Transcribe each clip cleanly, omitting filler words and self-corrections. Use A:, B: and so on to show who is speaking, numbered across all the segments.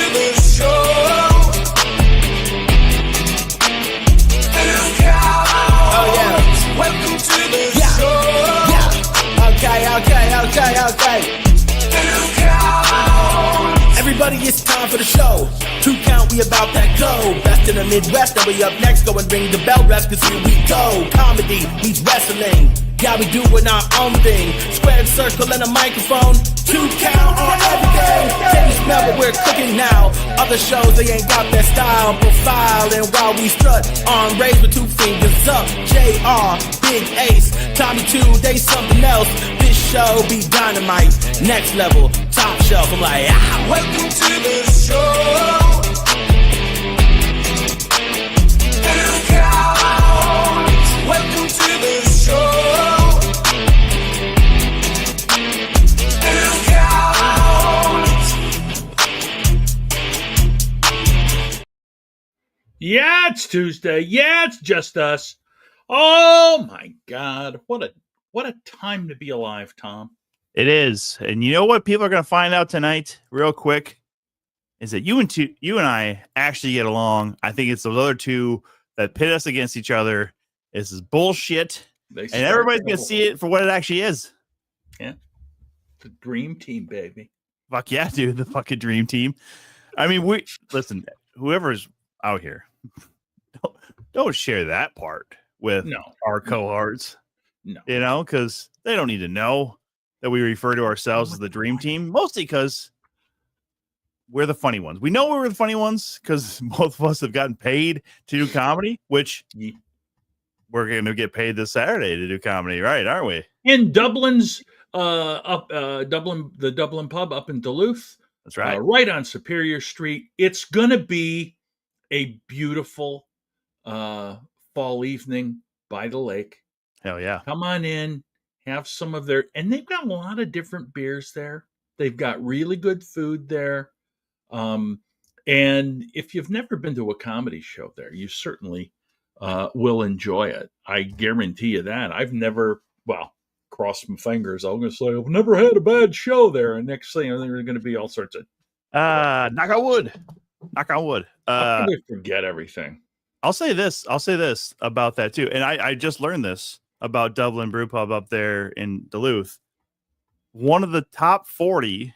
A: the show. Oh yeah. Welcome to the show. Yeah. Okay. Everybody, it's time for the show. 2 count, we about that go. Best in the Midwest, and we up next. Go and ring the bell, rest, cause here we go. Comedy meets wrestling. Yeah, we doing our own thing. Squared circle and a microphone. 2 count on everything. Can you smell what we're cooking now? Other shows, they ain't got that style profile. And while we strut on raised with 2 fingers up, JR, Big Ace, Tommy 2, they something else. This show be dynamite. Next level, top shelf. I'm like, ah. Welcome to the show. 2 count. Welcome to the show.
B: Yeah, it's Tuesday. Yeah, it's just us. Oh my God. What a time to be alive, Tom.
C: It is. And you know what people are going to find out tonight real quick is that you and I actually get along. I think it's those other 2 that pit us against each other. This is bullshit. And everybody's going to see it for what it actually is.
B: Yeah. The dream team, baby.
C: Fuck yeah, dude. The fucking dream team. I mean, listen, whoever's out here, don't share that part with our cohorts.
B: No.
C: You know, because they don't need to know that we refer to ourselves as the dream team, mostly because we're the funny ones. We know we're the funny ones because both of us have gotten paid to do comedy, which we're going to get paid this Saturday to do comedy, right? Aren't we?
B: In Dublin's the Dublin pub up in Duluth.
C: That's right.
B: Right on Superior Street. It's going to be a beautiful fall evening by the lake.
C: Hell yeah.
B: Come on in, have some of their, and they've got a lot of different beers there. They've got really good food there. And if you've never been to a comedy show there, you certainly will enjoy it. I guarantee you that. I've never, cross my fingers. I'm going to say, I've never had a bad show there. And next thing, there's going to be all sorts of.
C: Knock on wood.
B: I'm going to forget everything.
C: I'll say this about that too. And I just learned this about Dublin Brew Pub up there in Duluth. One of the top 40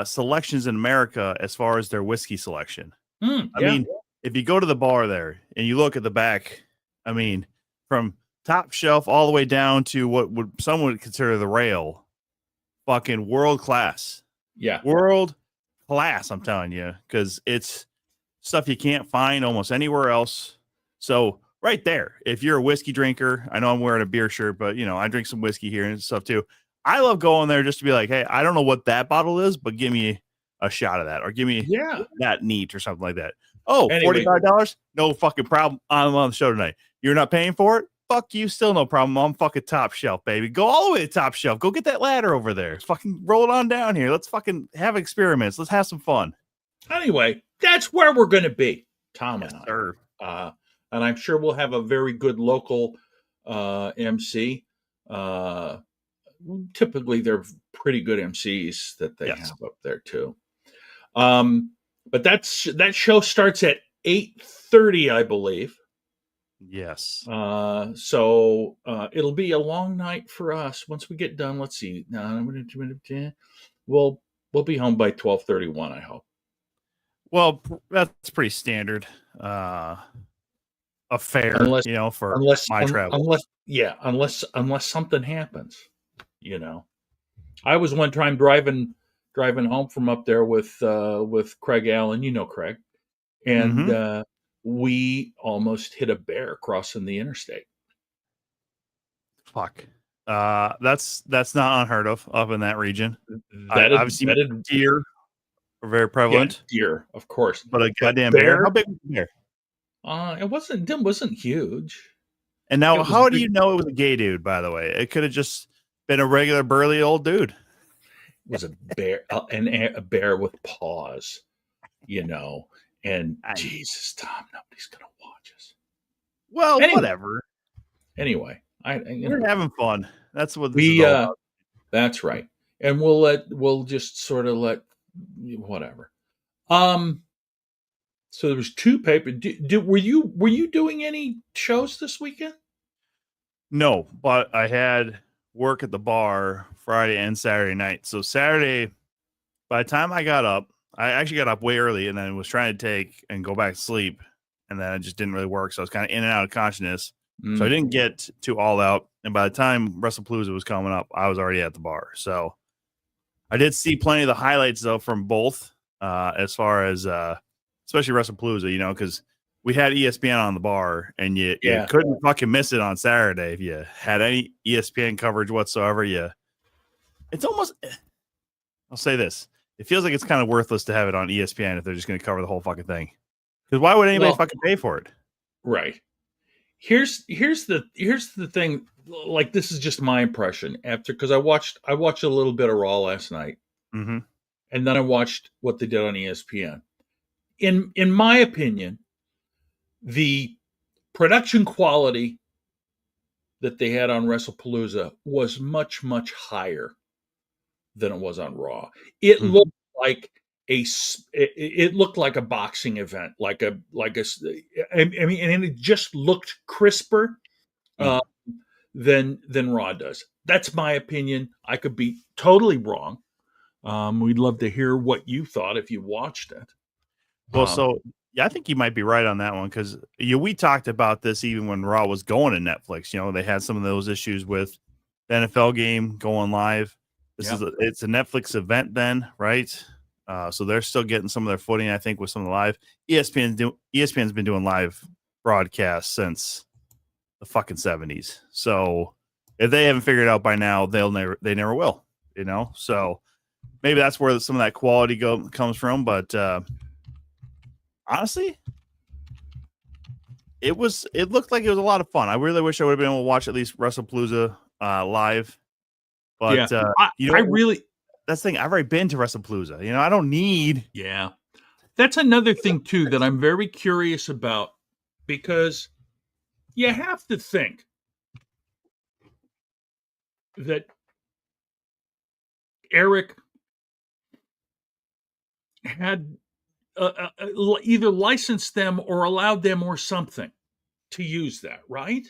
C: selections in America as far as their whiskey selection. I mean, if you go to the bar there and you look at the back, I mean, from top shelf all the way down to what some would consider the rail, fucking world class.
B: Yeah.
C: World class, I'm telling you, because it's stuff you can't find almost anywhere else. So right there, if you're a whiskey drinker, I know I'm wearing a beer shirt, but I drink some whiskey here and stuff too. I love going there just to be like, hey, I don't know what that bottle is, but give me a shot of that, or give me that neat or something like that. Oh, anyway. $45? No fucking problem. I'm on the show tonight. You're not paying for it? Fuck you, still no problem. I'm fucking top shelf, baby. Go all the way to top shelf. Go get that ladder over there. Fucking roll it on down here. Let's fucking have experiments. Let's have some fun.
B: Anyway, that's where we're going to be, Tom and I.
C: Sir.
B: And I'm sure we'll have a very good local MC. Typically, they're pretty good MCs that they have up there too. But that show starts at 8:30, I believe.
C: Yes.
B: So it'll be a long night for us. Once we get done, let's see. We'll be home by 12:31, I hope.
C: Well, that's pretty standard affair, for my travel.
B: Unless something happens, I was one time driving home from up there with Craig Allen, Craig, and we almost hit a bear crossing the interstate.
C: Fuck. That's not unheard of up in that region. I've seen deer are very prevalent.
B: Yeah, deer, of course,
C: but a goddamn bear. How big was the bear?
B: It wasn't huge.
C: And now, how do you know it was a gay dude? By the way, it could have just been a regular burly old dude.
B: It was a bear, a bear with paws, And Jesus, Tom, nobody's gonna watch us.
C: Well, whatever.
B: Anyway,
C: we're having fun. That's what
B: this is all about. That's right. And we'll just sort of let whatever. So there was two paper. Were you doing any shows this weekend?
C: No, but I had work at the bar Friday and Saturday night. So Saturday, by the time I got up, I actually got up way early and then was trying to take and go back to sleep. And then it just didn't really work. So I was kind of in and out of consciousness. So I didn't get to All Out. And by the time Wrestlepalooza was coming up, I was already at the bar. So I did see plenty of the highlights, though, from both as far as especially Wrestlepalooza, because we had ESPN on the bar and you couldn't fucking miss it on Saturday if you had any ESPN coverage whatsoever. It's almost, I'll say this. It feels like it's kind of worthless to have it on ESPN if they're just going to cover the whole fucking thing. Because why would anybody fucking pay for it?
B: Right. Here's the thing. Like, this is just my impression because I watched a little bit of Raw last night, and then I watched what they did on ESPN. In my opinion, the production quality that they had on Wrestlepalooza was much, much higher than it was on Raw. It looked like it looked like a boxing event, I mean, and it just looked crisper than Raw does. That's my opinion. I could be totally wrong. We'd love to hear what you thought if you watched it.
C: Well, I think you might be right on that one because we talked about this even when Raw was going to Netflix. They had some of those issues with the NFL game going live. It's a Netflix event then, right? So they're still getting some of their footing, I think, with some of the live. ESPN's been doing live broadcasts since the fucking 70s. So if they haven't figured it out by now, they never will. So maybe that's where some of that quality comes from. But honestly, it looked like it was a lot of fun. I really wish I would have been able to watch at least Wrestlepalooza live. But that's the thing. I've already been to Wrestlepalooza. I don't need.
B: Yeah, that's another thing too that I'm very curious about because you have to think that Eric had either licensed them or allowed them or something to use that, right?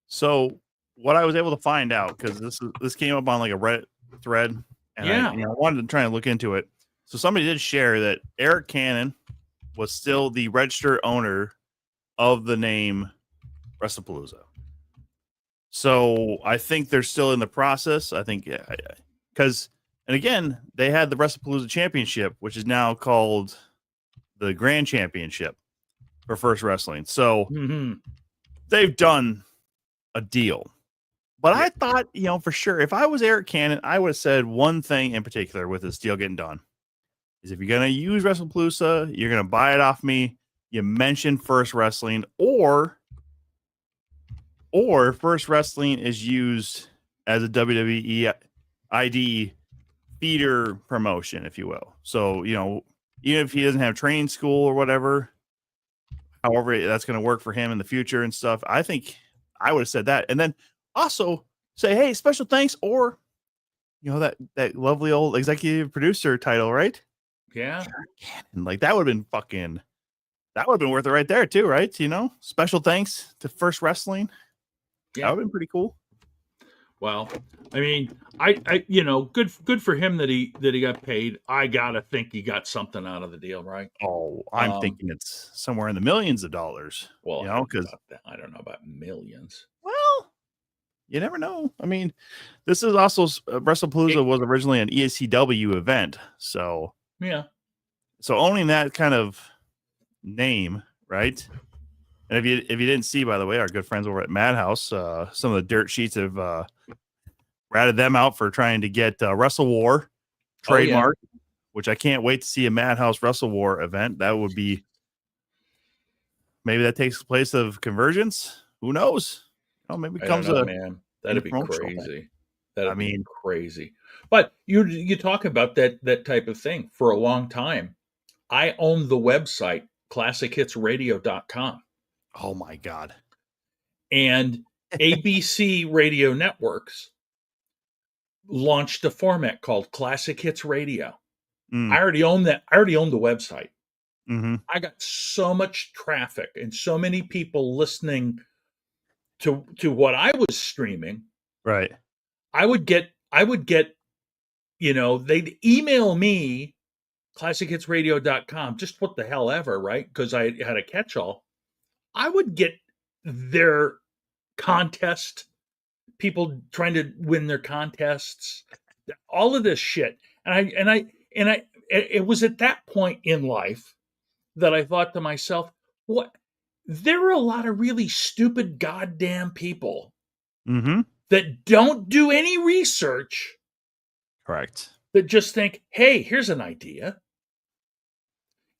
C: So what I was able to find out, because this came up on like a Reddit thread, and I wanted to try and look into it. So somebody did share that Eric Cannon was still the registered owner of the name Wrestlepalooza. So I think they're still in the process. I think because and again they had the Wrestlepalooza Championship, which is now called the Grand Championship for First Wrestling. So they've done a deal. But I thought, for sure, if I was Eric Cannon, I would have said one thing in particular with this deal getting done. Is if you're going to use Wrestlepalooza, you're going to buy it off me. You mention First Wrestling or First Wrestling is used as a WWE ID feeder promotion, if you will. So, even if he doesn't have training school or whatever, however that's going to work for him in the future and stuff, I think I would have said that. And then also say, hey, special thanks, or that lovely old executive producer title, right?
B: Yeah.
C: And like that would have been worth it right there too, right? Special thanks to First Wrestling. Yeah. That would have been pretty cool.
B: Well, I mean, I good for him that he got paid. I gotta think he got something out of the deal, right?
C: Oh, I'm thinking it's somewhere in the millions of dollars.
B: Well, because I don't know about millions.
C: Well, you never know. I mean, this is also Wrestlepalooza was originally an ECW event, so
B: yeah.
C: So owning that kind of name, right? And if you didn't see, by the way, our good friends over at Madhouse, some of the dirt sheets have ratted them out for trying to get Wrestle War trademark, which I can't wait to see a Madhouse Wrestle War event. That would be maybe that takes the place of Convergence. Who knows? Maybe it becomes
B: man. That'd be crazy. That'd be crazy. But you talk about that type of thing for a long time. I owned the website classichitsradio.com.
C: Oh my God.
B: And ABC Radio Networks launched a format called Classic Hits Radio. I already own that. I already own the website.
C: Mm-hmm.
B: I got so much traffic and so many people listening to what I was streaming.
C: Right.
B: I would get, they'd email me classichitsradio.com, just what the hell ever, right? Because I had a catch-all. I would get their contest, people trying to win their contests, all of this shit. It was at that point in life that I thought to myself, what? There are a lot of really stupid goddamn people
C: Mm-hmm.
B: that don't do any research,
C: Correct.
B: that just think, hey, here's an idea.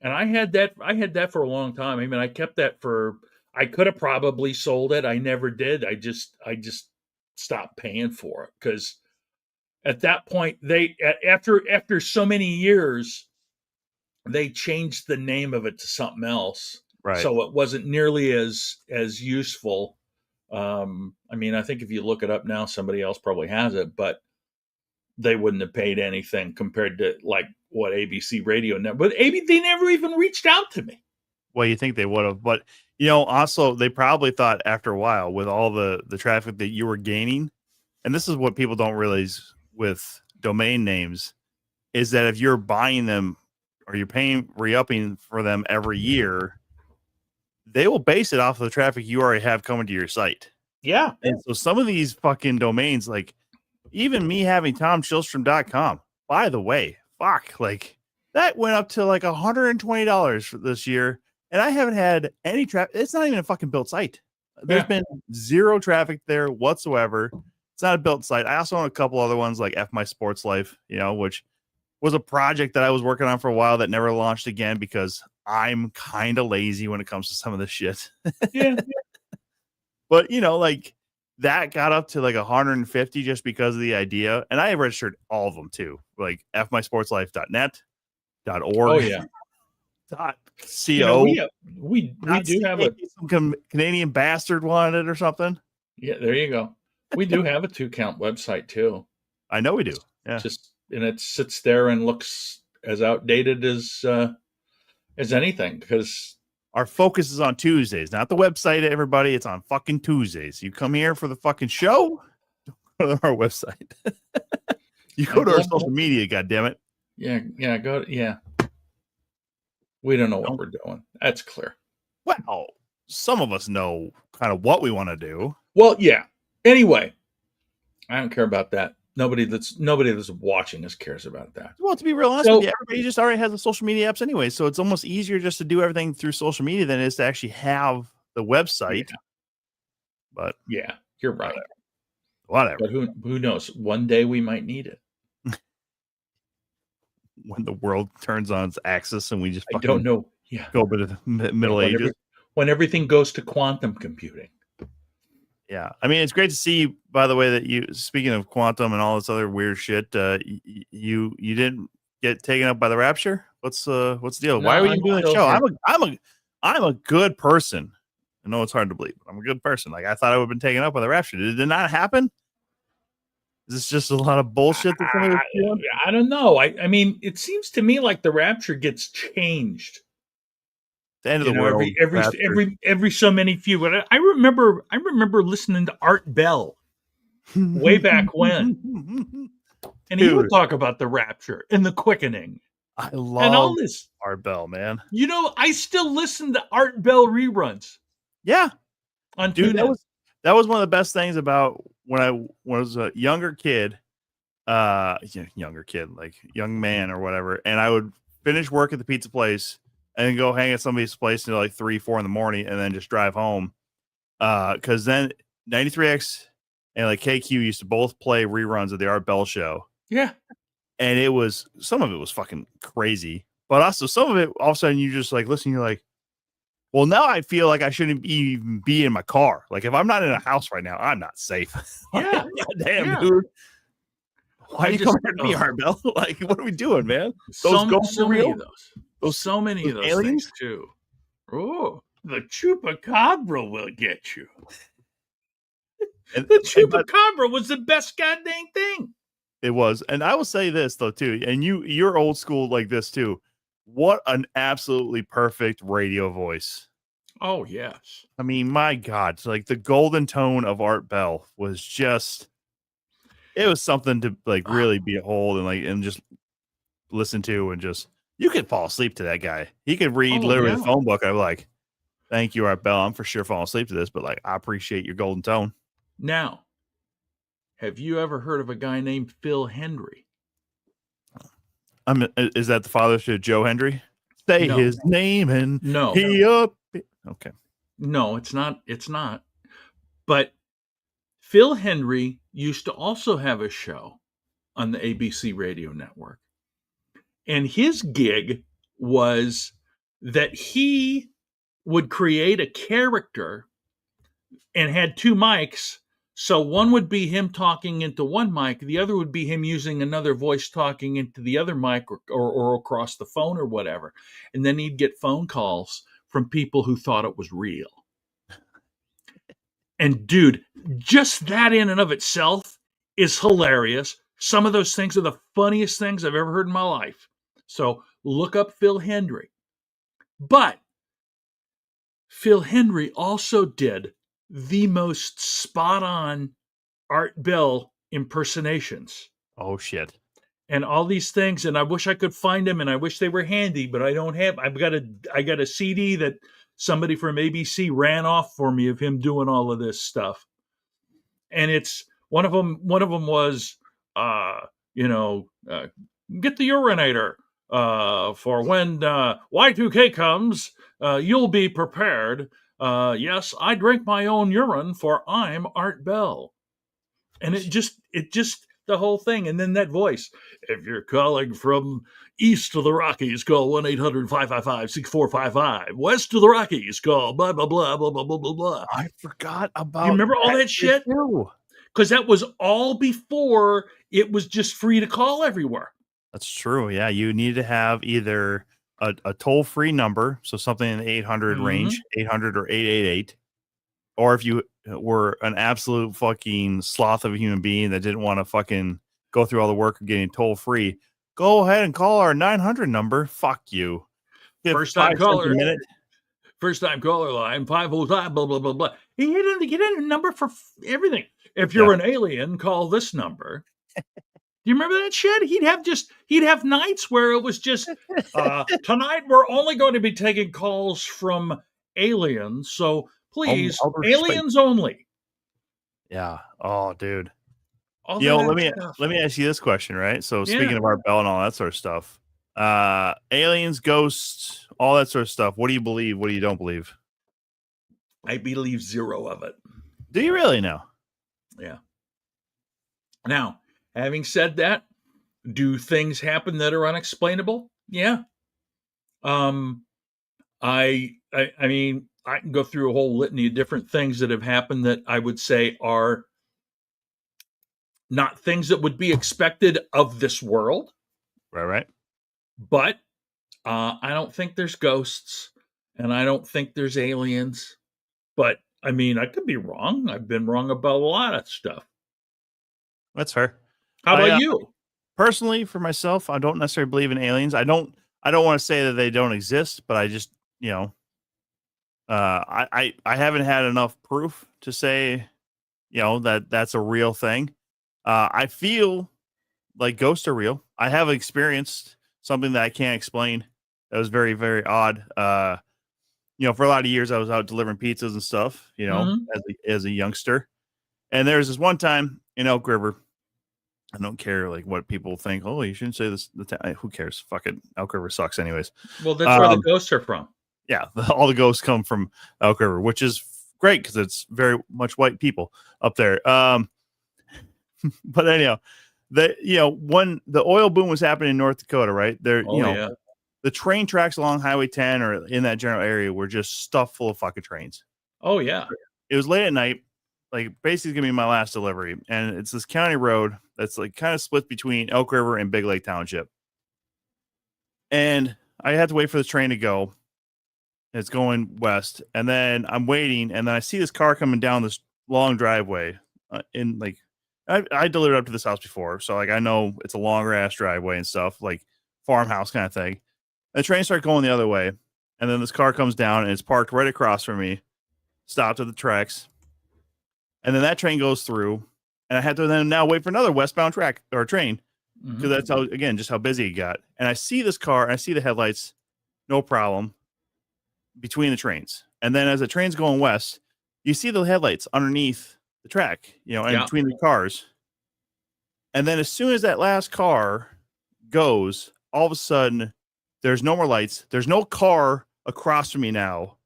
B: And I had that for a long time. I mean, I kept that I could have probably sold it. I never did. I just stopped paying for it because at that point after so many years, they changed the name of it to something else.
C: Right.
B: So it wasn't nearly as useful. I mean, I think if you look it up now, somebody else probably has it, but they wouldn't have paid anything compared to like what ABC Radio Network. But they never even reached out to me.
C: Well, you think they would have, but also they probably thought after a while with all the traffic that you were gaining, and this is what people don't realize with domain names, is that if you're buying them or you're paying re-upping for them every year, they will base it off of the traffic you already have coming to your site.
B: Yeah.
C: And so some of these fucking domains, like even me having TomChilstrom.com, by the way, like that went up to like $120 for this year. And I haven't had any traffic. It's not even a fucking built site. There's been zero traffic there whatsoever. It's not a built site. I also own a couple other ones like F My Sports Life, which was a project that I was working on for a while that never launched again because I'm kind of lazy when it comes to some of this shit.
B: Yeah.
C: But, like that got up to like 150 just because of the idea. And I registered all of them too, like fmysportslife.net, .org.
B: Oh, yeah.
C: .co.
B: We do have
C: some Canadian bastard wanted or something.
B: Yeah, there you go. We do have a 2-count website too.
C: I know we do. Yeah.
B: And it sits there and looks as outdated as anything because
C: our focus is on Tuesdays, not the website, everybody. It's on fucking Tuesdays. You come here for the fucking show, go to our website. You go to our social media, goddammit.
B: Yeah, yeah. We don't know what we're doing. That's clear.
C: Well, some of us know kind of what we want to do.
B: Well, yeah. Anyway, I don't care about that. Nobody that's watching us cares about that.
C: Well, to be real honest with you, everybody just already has the social media apps anyway, so it's almost easier just to do everything through social media than it is to actually have the website. Yeah. But
B: yeah, you're right.
C: Whatever.
B: But who knows? One day we might need it.
C: When the world turns on its axis and we just
B: I don't know. Yeah,
C: go to the Middle Ages.
B: When everything goes to quantum computing.
C: Yeah, I mean, it's great to see, by the way, that you, speaking of quantum and all this other weird shit, you didn't get taken up by the rapture. What's the deal?
B: No,
C: why are you doing the show?
B: Here.
C: I'm a good person. I know it's hard to believe, but I'm a good person. Like I thought I would have been taken up by the rapture. Did it not happen? Is this just a lot of bullshit that somebody
B: I don't know. I mean, it seems to me like the rapture gets changed.
C: The end of the world.
B: Every so many few. But I remember listening to Art Bell way back when, and he would talk about the rapture and the quickening.
C: I love
B: and all this.
C: Art Bell, man.
B: I still listen to Art Bell reruns.
C: Yeah,
B: on
C: dude, that was one of the best things about when I was a younger kid, like young man or whatever, and I would finish work at the pizza place and then go hang at somebody's place until like 3-4 in the morning and then just drive home. Because then 93X and like KQ used to both play reruns of the Art Bell show.
B: Yeah.
C: And some of it was fucking crazy, but also some of it, all of a sudden you just like listen, you're like, well, now I feel like I shouldn't even be in my car. Like if I'm not in a house right now, I'm not safe.
B: Yeah.
C: Damn, dude. Why are you coming at me, Art Bell? Like, what are we doing, man?
B: So many of those aliens? Things too. Oh, the chupacabra will get you. The chupacabra was the best goddamn thing.
C: It was. And I will say this though too, and you're old school like this too. What an absolutely perfect radio voice.
B: Oh, yes.
C: I mean, my God, it's like the golden tone of Art Bell was just, it was something to like really behold and just listen to, and just, you could fall asleep to that guy. He could read literally the phone book. I'm like, thank you, Art Bell. I'm for sure falling asleep to this, but like, I appreciate your golden tone.
B: Now, have you ever heard of a guy named Phil Hendry?
C: Is that the father to Joe Hendry? Say his name and he up. Okay.
B: No, it's not. It's not. But Phil Hendry used to also have a show on the ABC radio network. And his gig was that he would create a character and had two mics. So one would be him talking into one mic, the other would be him using another voice talking into the other mic or across the phone or whatever. And then he'd get phone calls from people who thought it was real. And dude, just that in and of itself is hilarious. Some of those things are the funniest things I've ever heard in my life. So look up Phil Hendry. But Phil Hendry also did the most spot-on Art Bell impersonations.
C: Oh, shit.
B: And all these things, and I wish I could find them, and I wish they were handy, but I don't have. I got a CD that somebody from ABC ran off for me of him doing all of this stuff. And it's one of them was get the urinator for when Y2K comes, you'll be prepared. Yes, I drink my own urine, for I'm Art Bell. And it just the whole thing. And then that voice, if you're calling from east of the Rockies, call 1-800-555-6455. West of the Rockies, call blah, blah, blah, blah, blah, blah, blah, blah.
C: I forgot about
B: You remember all that shit?
C: Too.
B: Because that was all before it was just free to call everywhere.
C: That's true. Yeah, you need to have either a toll-free number, so something in the 800 range, 800 or 888, or if you were an absolute fucking sloth of a human being that didn't want to fucking go through all the work of getting toll-free, go ahead and call our 900 number. Fuck you.
B: First-time caller. First-time caller line, 505, blah, blah, blah, blah. He had a number for everything. If you're an alien, call this number. Do you remember that shit? He'd have nights where it was just, tonight we're only going to be taking calls from aliens, so please, aliens only.
C: Yeah. Oh, dude. Let me ask you this question, right? So speaking of Art Bell and all that sort of stuff, aliens, ghosts, all that sort of stuff. What do you believe? What do you don't believe?
B: I believe zero of it.
C: Do you really know?
B: Yeah. Now, having said that, do things happen that are unexplainable? Yeah. I mean, I can go through a whole litany of different things that have happened that I would say are not things that would be expected of this world.
C: Right.
B: But I don't think there's ghosts, and I don't think there's aliens. But I mean, I could be wrong. I've been wrong about a lot of stuff.
C: That's fair.
B: How about you?
C: Personally, for myself, I don't necessarily believe in aliens. I don't want to say that they don't exist, but I just, I haven't had enough proof to say, that that's a real thing. I feel like ghosts are real. I have experienced something that I can't explain. That was very, very odd. For a lot of years I was out delivering pizzas and stuff, as a youngster. And there's this one time in Elk River. I don't care like what people think. Oh, you shouldn't say this. Who cares? Fuck it. Elk River sucks anyways.
B: Well, that's where the ghosts are from.
C: Yeah. All the ghosts come from Elk River, which is great because it's very much white people up there. But anyhow, when the oil boom was happening in North Dakota, right there, the train tracks along Highway 10 or in that general area were just stuffed full of fucking trains.
B: Oh yeah.
C: It was late at night. Like basically gonna be my last delivery, and it's this county road that's like kind of split between Elk River and Big Lake Township. And I had to wait for the train to go. It's going west, and then I'm waiting, and then I see this car coming down this long driveway in like I delivered up to this house before, so like I know it's a longer ass driveway and stuff, like farmhouse kind of thing. And the train started going the other way, and then this car comes down and it's parked right across from me, stopped at the tracks, and then that train goes through, and I had to then now wait for another westbound track or train because that's how, again, just how busy it got. And I see this car, and I see the headlights, no problem, between the trains. And then as the train's going west, you see the headlights underneath the track, and between the cars. And then as soon as that last car goes, all of a sudden, there's no more lights. There's no car across from me now.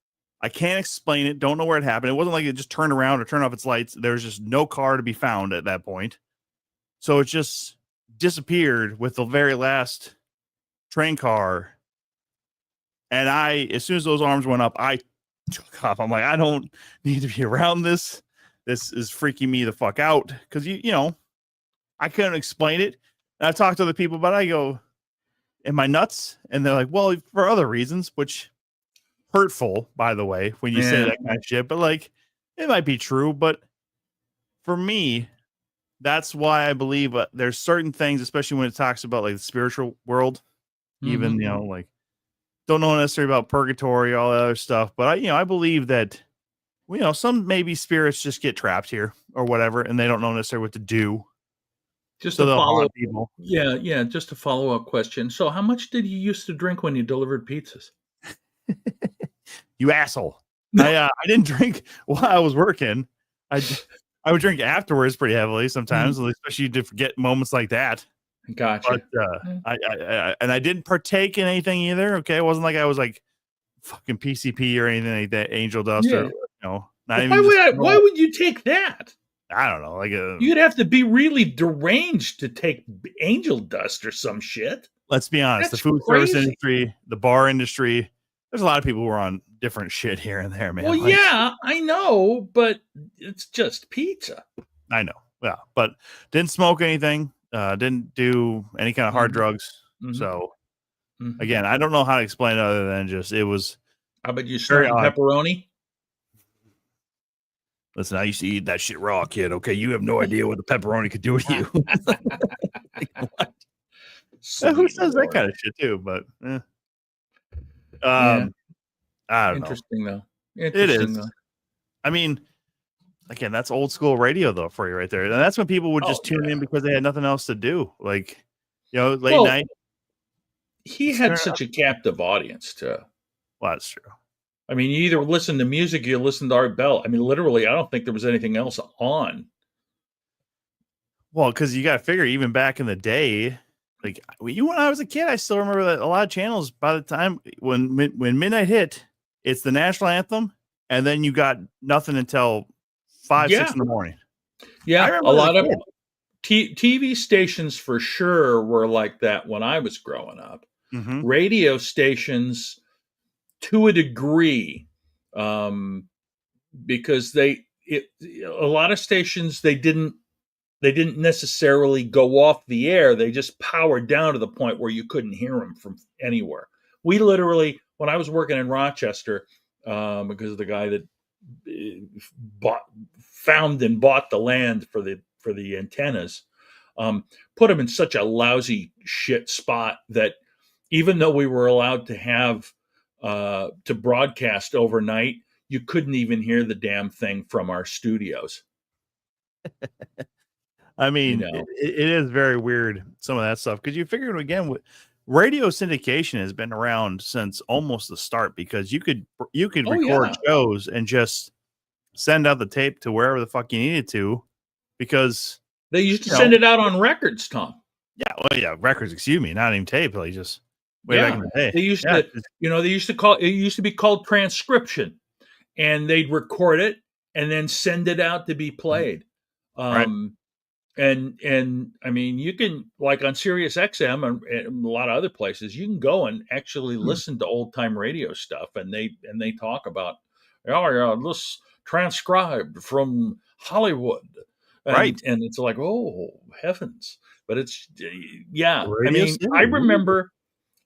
C: I can't explain it. Don't know where it happened. It wasn't like it just turned around or turned off its lights. There's just no car to be found at that point. So it just disappeared with the very last train car. And as soon as those arms went up, I took off. I'm like, I don't need to be around this. This is freaking me the fuck out. Because, I couldn't explain it. And I talked to other people about it. I go, am I nuts? And they're like, well, for other reasons, which hurtful, by the way, when you say that kind of shit. But like, it might be true. But for me, that's why I believe there's certain things, especially when it talks about like the spiritual world, even, like, don't know necessarily about purgatory, all that other stuff. But I believe that, some maybe spirits just get trapped here or whatever, and they don't know necessarily what to do.
B: Just to follow people. Yeah. Just a follow-up question. So how much did you used to drink when you delivered pizzas?
C: You asshole. I didn't drink while I was working. I would drink afterwards pretty heavily sometimes, especially to forget moments like that.
B: Gotcha.
C: But I didn't partake in anything either. Okay. It wasn't like I was like fucking PCP or anything like that, angel dust or
B: why would you take that?
C: I don't know. Like
B: you'd have to be really deranged to take angel dust or some shit.
C: Let's be honest.
B: That's
C: the food
B: crazy.
C: service industry, the bar industry, there's a lot of people who are on different shit here and there, man.
B: Well, yeah, I know, but it's just pizza.
C: I know. Yeah, but didn't smoke anything. Didn't do any kind of hard drugs. So again, I don't know how to explain it other than just it was.
B: How about you snorting pepperoni?
C: Listen, I used to eat that shit raw, kid. Okay, you have no idea what the pepperoni could do with you. Like, who says that kind of shit too? But I don't
B: Interesting
C: know.
B: Though.
C: It is. I mean, again, that's old school radio though for you right there, and that's when people would just tune in because they had nothing else to do. Like, late night.
B: He had such a captive audience too.
C: Well, that's true.
B: I mean, you either listen to music, or you listen to Art Bell. I mean, literally, I don't think there was anything else on.
C: Well, because you got to figure, even back in the day, like when I was a kid, I still remember that a lot of channels. By the time when midnight hit, it's the national anthem, and then you got nothing until 5-6 in the morning.
B: Yeah, a lot of TV stations for sure were like that when I was growing up. Radio stations, to a degree, because a lot of stations they didn't necessarily go off the air. They just powered down to the point where you couldn't hear them from anywhere. We literally, when I was working in Rochester, because of the guy that found and bought the land for the antennas, put them in such a lousy shit spot that even though we were allowed to have to broadcast overnight, you couldn't even hear the damn thing from our studios.
C: I mean, it is very weird, some of that stuff, because you figure, again, radio syndication has been around since almost the start, because you could record shows and just send out the tape to wherever the fuck you needed to, because
B: they used to send it out on records, Tom.
C: Yeah, well, yeah, records. Excuse me, not even tape. Like just way back in the day.
B: They used to it used to be called transcription, and they'd record it and then send it out to be played.
C: Right.
B: And I mean, you can, like on Sirius XM and a lot of other places, you can go and actually listen to old time radio stuff, and they talk about, this transcribed from Hollywood,
C: right?
B: And it's like, oh heavens! But it's I mean,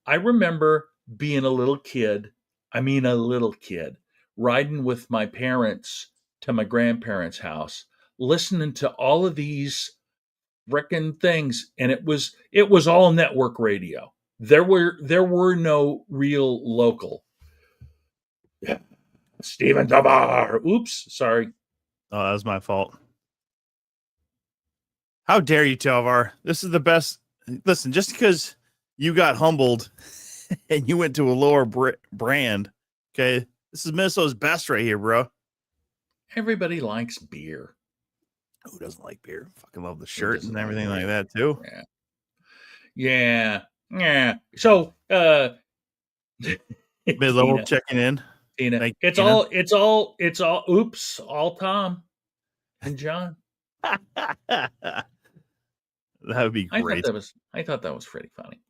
B: I remember being a little kid. I mean, a little kid riding with my parents to my grandparents' house, listening to all of these frickin' things, and it was all network radio. There were no real local. Stephen Tavar. Oops, sorry.
C: Oh, that was my fault. How dare you, Telvar? This is the best. Listen, just because you got humbled and you went to a lower brand, okay? This is Minnesota's best right here, bro.
B: Everybody likes beer.
C: Who doesn't like beer? Fucking love the shirt and everything like that too.
B: Yeah. So,
C: mid-level checking in.
B: Tina, it's all. Oops, all Tom and John.
C: That would be great.
B: I thought that was pretty funny.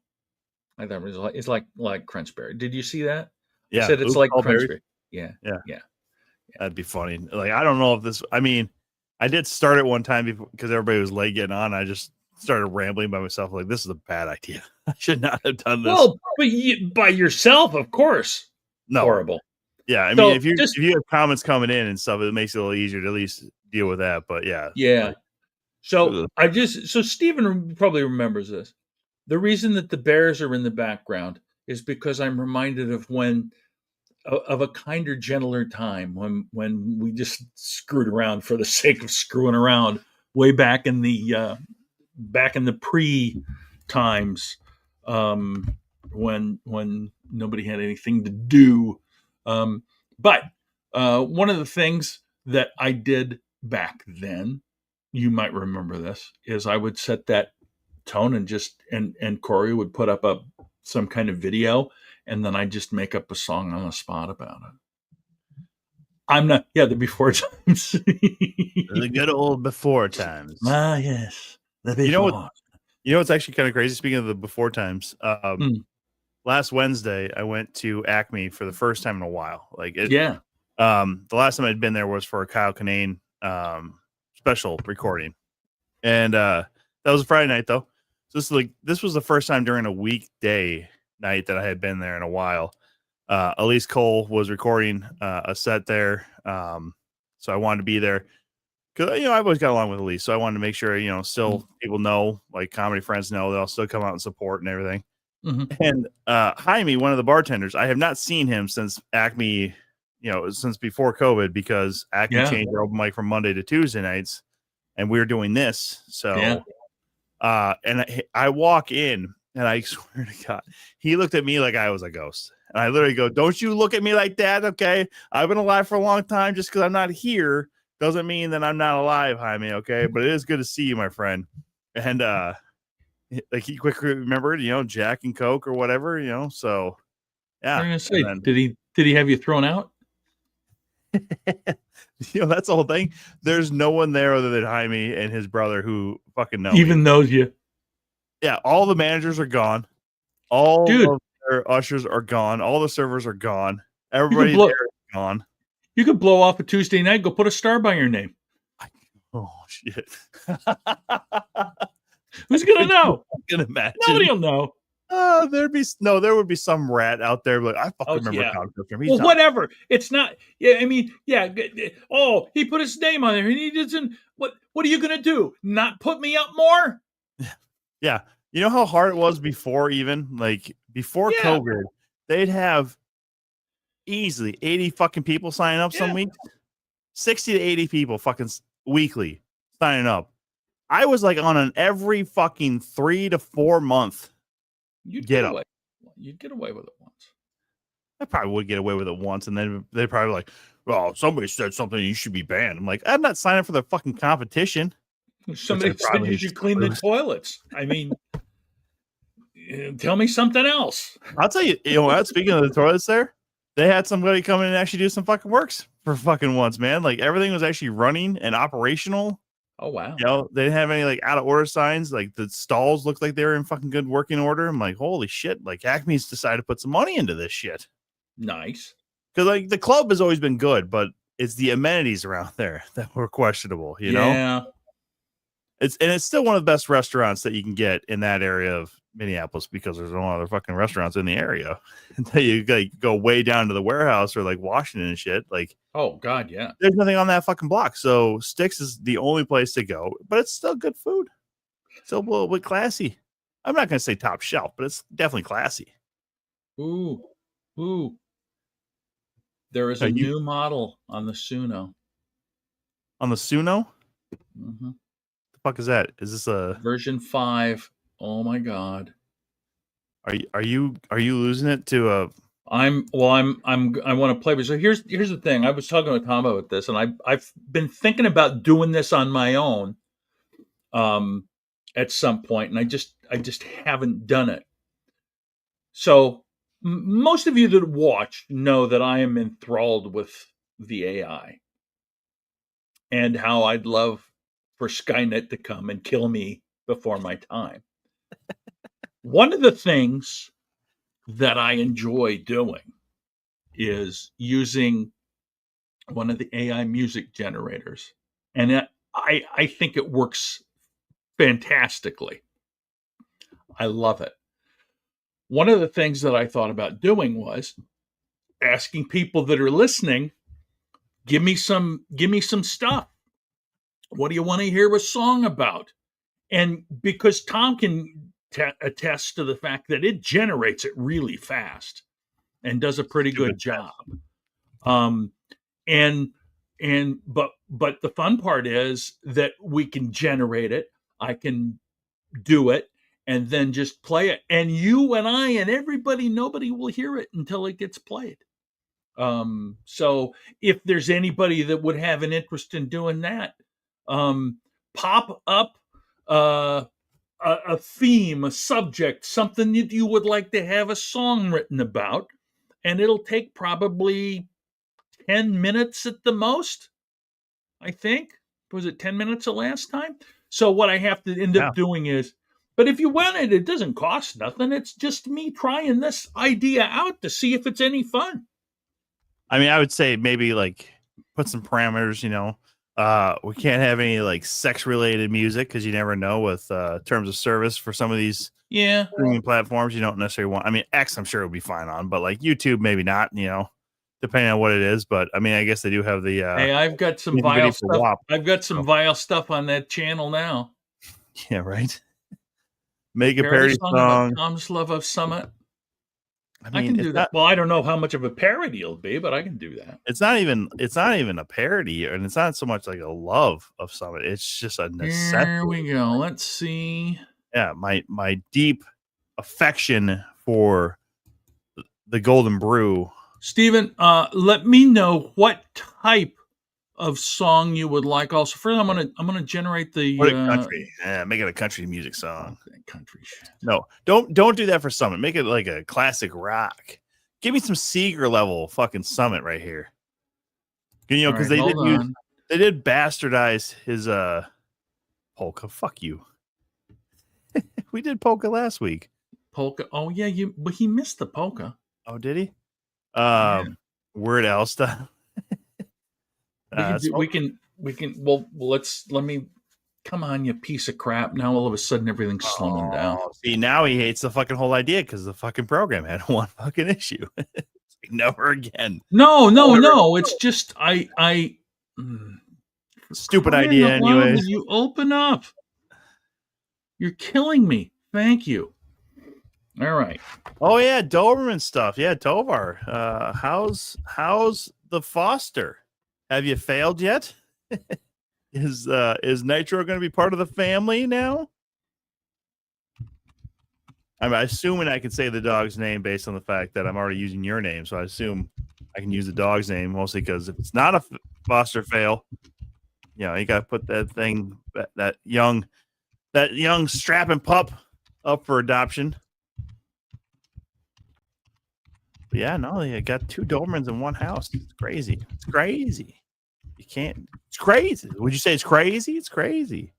B: I thought it's like Crunchberry. Did you see that?
C: Yeah,
B: I said it's like Crunchberry. Yeah.
C: That'd be funny. Like, I don't know if this. I mean, I did start it one time because everybody was late getting on. I just started rambling by myself. Like, this is a bad idea. I should not have done this.
B: Well, but by yourself, of course.
C: No,
B: horrible.
C: Yeah, I mean, if you have comments coming in and stuff, it makes it a little easier to at least deal with that. But yeah.
B: So Stephen probably remembers this. The reason that the Bears are in the background is because I'm reminded of a kinder, gentler time when we just screwed around for the sake of screwing around way back in the pre times when nobody had anything to do. But one of the things that I did back then, you might remember this, is I would set that tone and Corey would put up some kind of video, and then I just make up a song on the spot about it. I'm not, the before times.
C: The good old before times.
B: Ah, yes. The before.
C: You know what's actually kind of crazy? Speaking of the before times, last Wednesday I went to Acme for the first time in a while. The last time I'd been there was for a Kyle Kinane special recording, and that was a Friday night though. So this was the first time during a weekday night that I had been there in a while. Elise Cole was recording a set there, so I wanted to be there because I've always got along with Elise, so I wanted to make sure still people know, like comedy friends know, they'll still come out and support and everything. Mm-hmm. And Jaime, one of the bartenders, I have not seen him since Acme, since before COVID, because Acme changed their open mic from Monday to Tuesday nights, and we were doing this. So, and I walk in, and I swear to God, he looked at me like I was a ghost. And I literally go, "Don't you look at me like that, okay? I've been alive for a long time. Just because I'm not here doesn't mean that I'm not alive, Jaime, okay? But it is good to see you, my friend." And he quickly remembered, Jack and Coke or whatever, so yeah.
B: I'm gonna say, did he have you thrown out?
C: That's the whole thing. There's no one there other than Jaime and his brother who fucking know
B: even knows you.
C: Yeah, all the managers are gone. All of their ushers are gone. All the servers are gone. Everybody there is gone.
B: You could blow off a Tuesday night, go put a star by your name.
C: Oh shit.
B: Who's gonna know?
C: I can imagine.
B: Nobody'll know.
C: There would be some rat out there, but I fucking remember.
B: Well, whatever. It's not. Yeah, I mean, yeah. Oh, he put his name on there, and he doesn't. What are you gonna do? Not put me up more?
C: Yeah. You know how hard it was before, before COVID, they'd have easily 80 fucking people signing up some weeks. 60 to 80 people fucking weekly signing up. I was on an every fucking 3 to 4 month.
B: You'd get away with it once.
C: I probably would get away with it once, and then they'd probably like, "Well, somebody said something, you should be banned." I'm like, I'm not signing for the fucking competition.
B: Somebody said you should clean the toilets. I mean, tell me something else.
C: I'll tell you, speaking of the toilets there, they had somebody come in and actually do some fucking works for fucking once, man. Everything was actually running and operational.
B: Oh, wow.
C: They didn't have any out of order signs. The stalls looked like they were in fucking good working order. I'm like, holy shit. Acme's decided to put some money into this shit.
B: Nice.
C: Because the club has always been good, but it's the amenities around there that were questionable, you know?
B: Yeah.
C: It's still one of the best restaurants that you can get in that area of Minneapolis, because there's no other fucking restaurants in the area until you go way down to the warehouse or Washington and shit.
B: Oh God, yeah.
C: There's nothing on that fucking block. So Sticks is the only place to go, but it's still good food. It's a little bit classy. I'm not going to say top shelf, but it's definitely classy.
B: Ooh. There is a new model on the Suno.
C: On the Suno?
B: Mm-hmm.
C: The fuck is that? Is this a
B: version 5? Oh my god.
C: Are you losing it to a?
B: I want to play with. So here's the thing. I was talking with Tom about this, and I've been thinking about doing this on my own, at some point, and I just haven't done it. So most of you that watch know that I am enthralled with the AI, and how I'd love for Skynet to come and kill me before my time. One of the things that I enjoy doing is using one of the AI music generators. And I think it works fantastically. I love it. One of the things that I thought about doing was asking people that are listening, give me some stuff. What do you want to hear a song about? And because Tom can attest to the fact that it generates it really fast and does a pretty good job. And but the fun part is that we can generate it. I can do it and then just play it. And you and I and everybody, nobody will hear it until it gets played. So if there's anybody that would have an interest in doing that, pop up a theme, a subject, something that you would like to have a song written about, and it'll take probably 10 minutes at the most, I think. Was it 10 minutes the last time? So what I have to end up doing is, but if you want it, it doesn't cost nothing. It's just me trying this idea out to see if it's any fun.
C: I mean, I would say maybe like put some parameters, we can't have any like sex related music because you never know with terms of service for some of these streaming platforms. You don't necessarily want, I mean, X I'm sure it'll be fine on, but like YouTube, maybe not, depending on what it is. But I mean, I guess they do have the
B: hey, I've got some vile stuff. WAP. I've got some vile stuff on that channel now.
C: Yeah, right. Make a parody song about
B: Tom's Love of Summit. I can do that. Well, I don't know how much of a parody it'll be, but I can do that.
C: It's not even a parody, and it's not so much like a love of Summit. It's just a necessity.
B: There we go. Let's see.
C: Yeah, my deep affection for the Golden Brew.
B: Steven, let me know what type of song you would like. Also, first I'm gonna generate the
C: country. Yeah, make it a country music song.
B: Okay, country shit.
C: No, don't do that for Summit. Make it like a classic rock. Give me some Seeger level fucking Summit right here. Because they did bastardize his polka. Fuck you. We did polka last week.
B: Polka. Oh yeah, but he missed the polka.
C: Oh, did he? Weird Al style.
B: We can. Well, let me. Come on, you piece of crap! Now all of a sudden everything's slowing down.
C: See, now he hates the fucking whole idea because the fucking program had one fucking issue. Never again.
B: No. It's just
C: stupid idea anyway.
B: You open up. You're killing me. Thank you. All right.
C: Oh yeah, Doberman stuff. Yeah, Tovar. How's the foster? Have you failed yet? Is Nitro going to be part of the family now? I'm assuming I can say the dog's name based on the fact that I'm already using your name, so I assume I can use the dog's name mostly because if it's not a foster fail, you got to put that thing, that young strapping pup up for adoption. But yeah, no, you got 2 Dobermans in one house. It's crazy. It's crazy. You can't. It's crazy. Would you say it's crazy? It's crazy.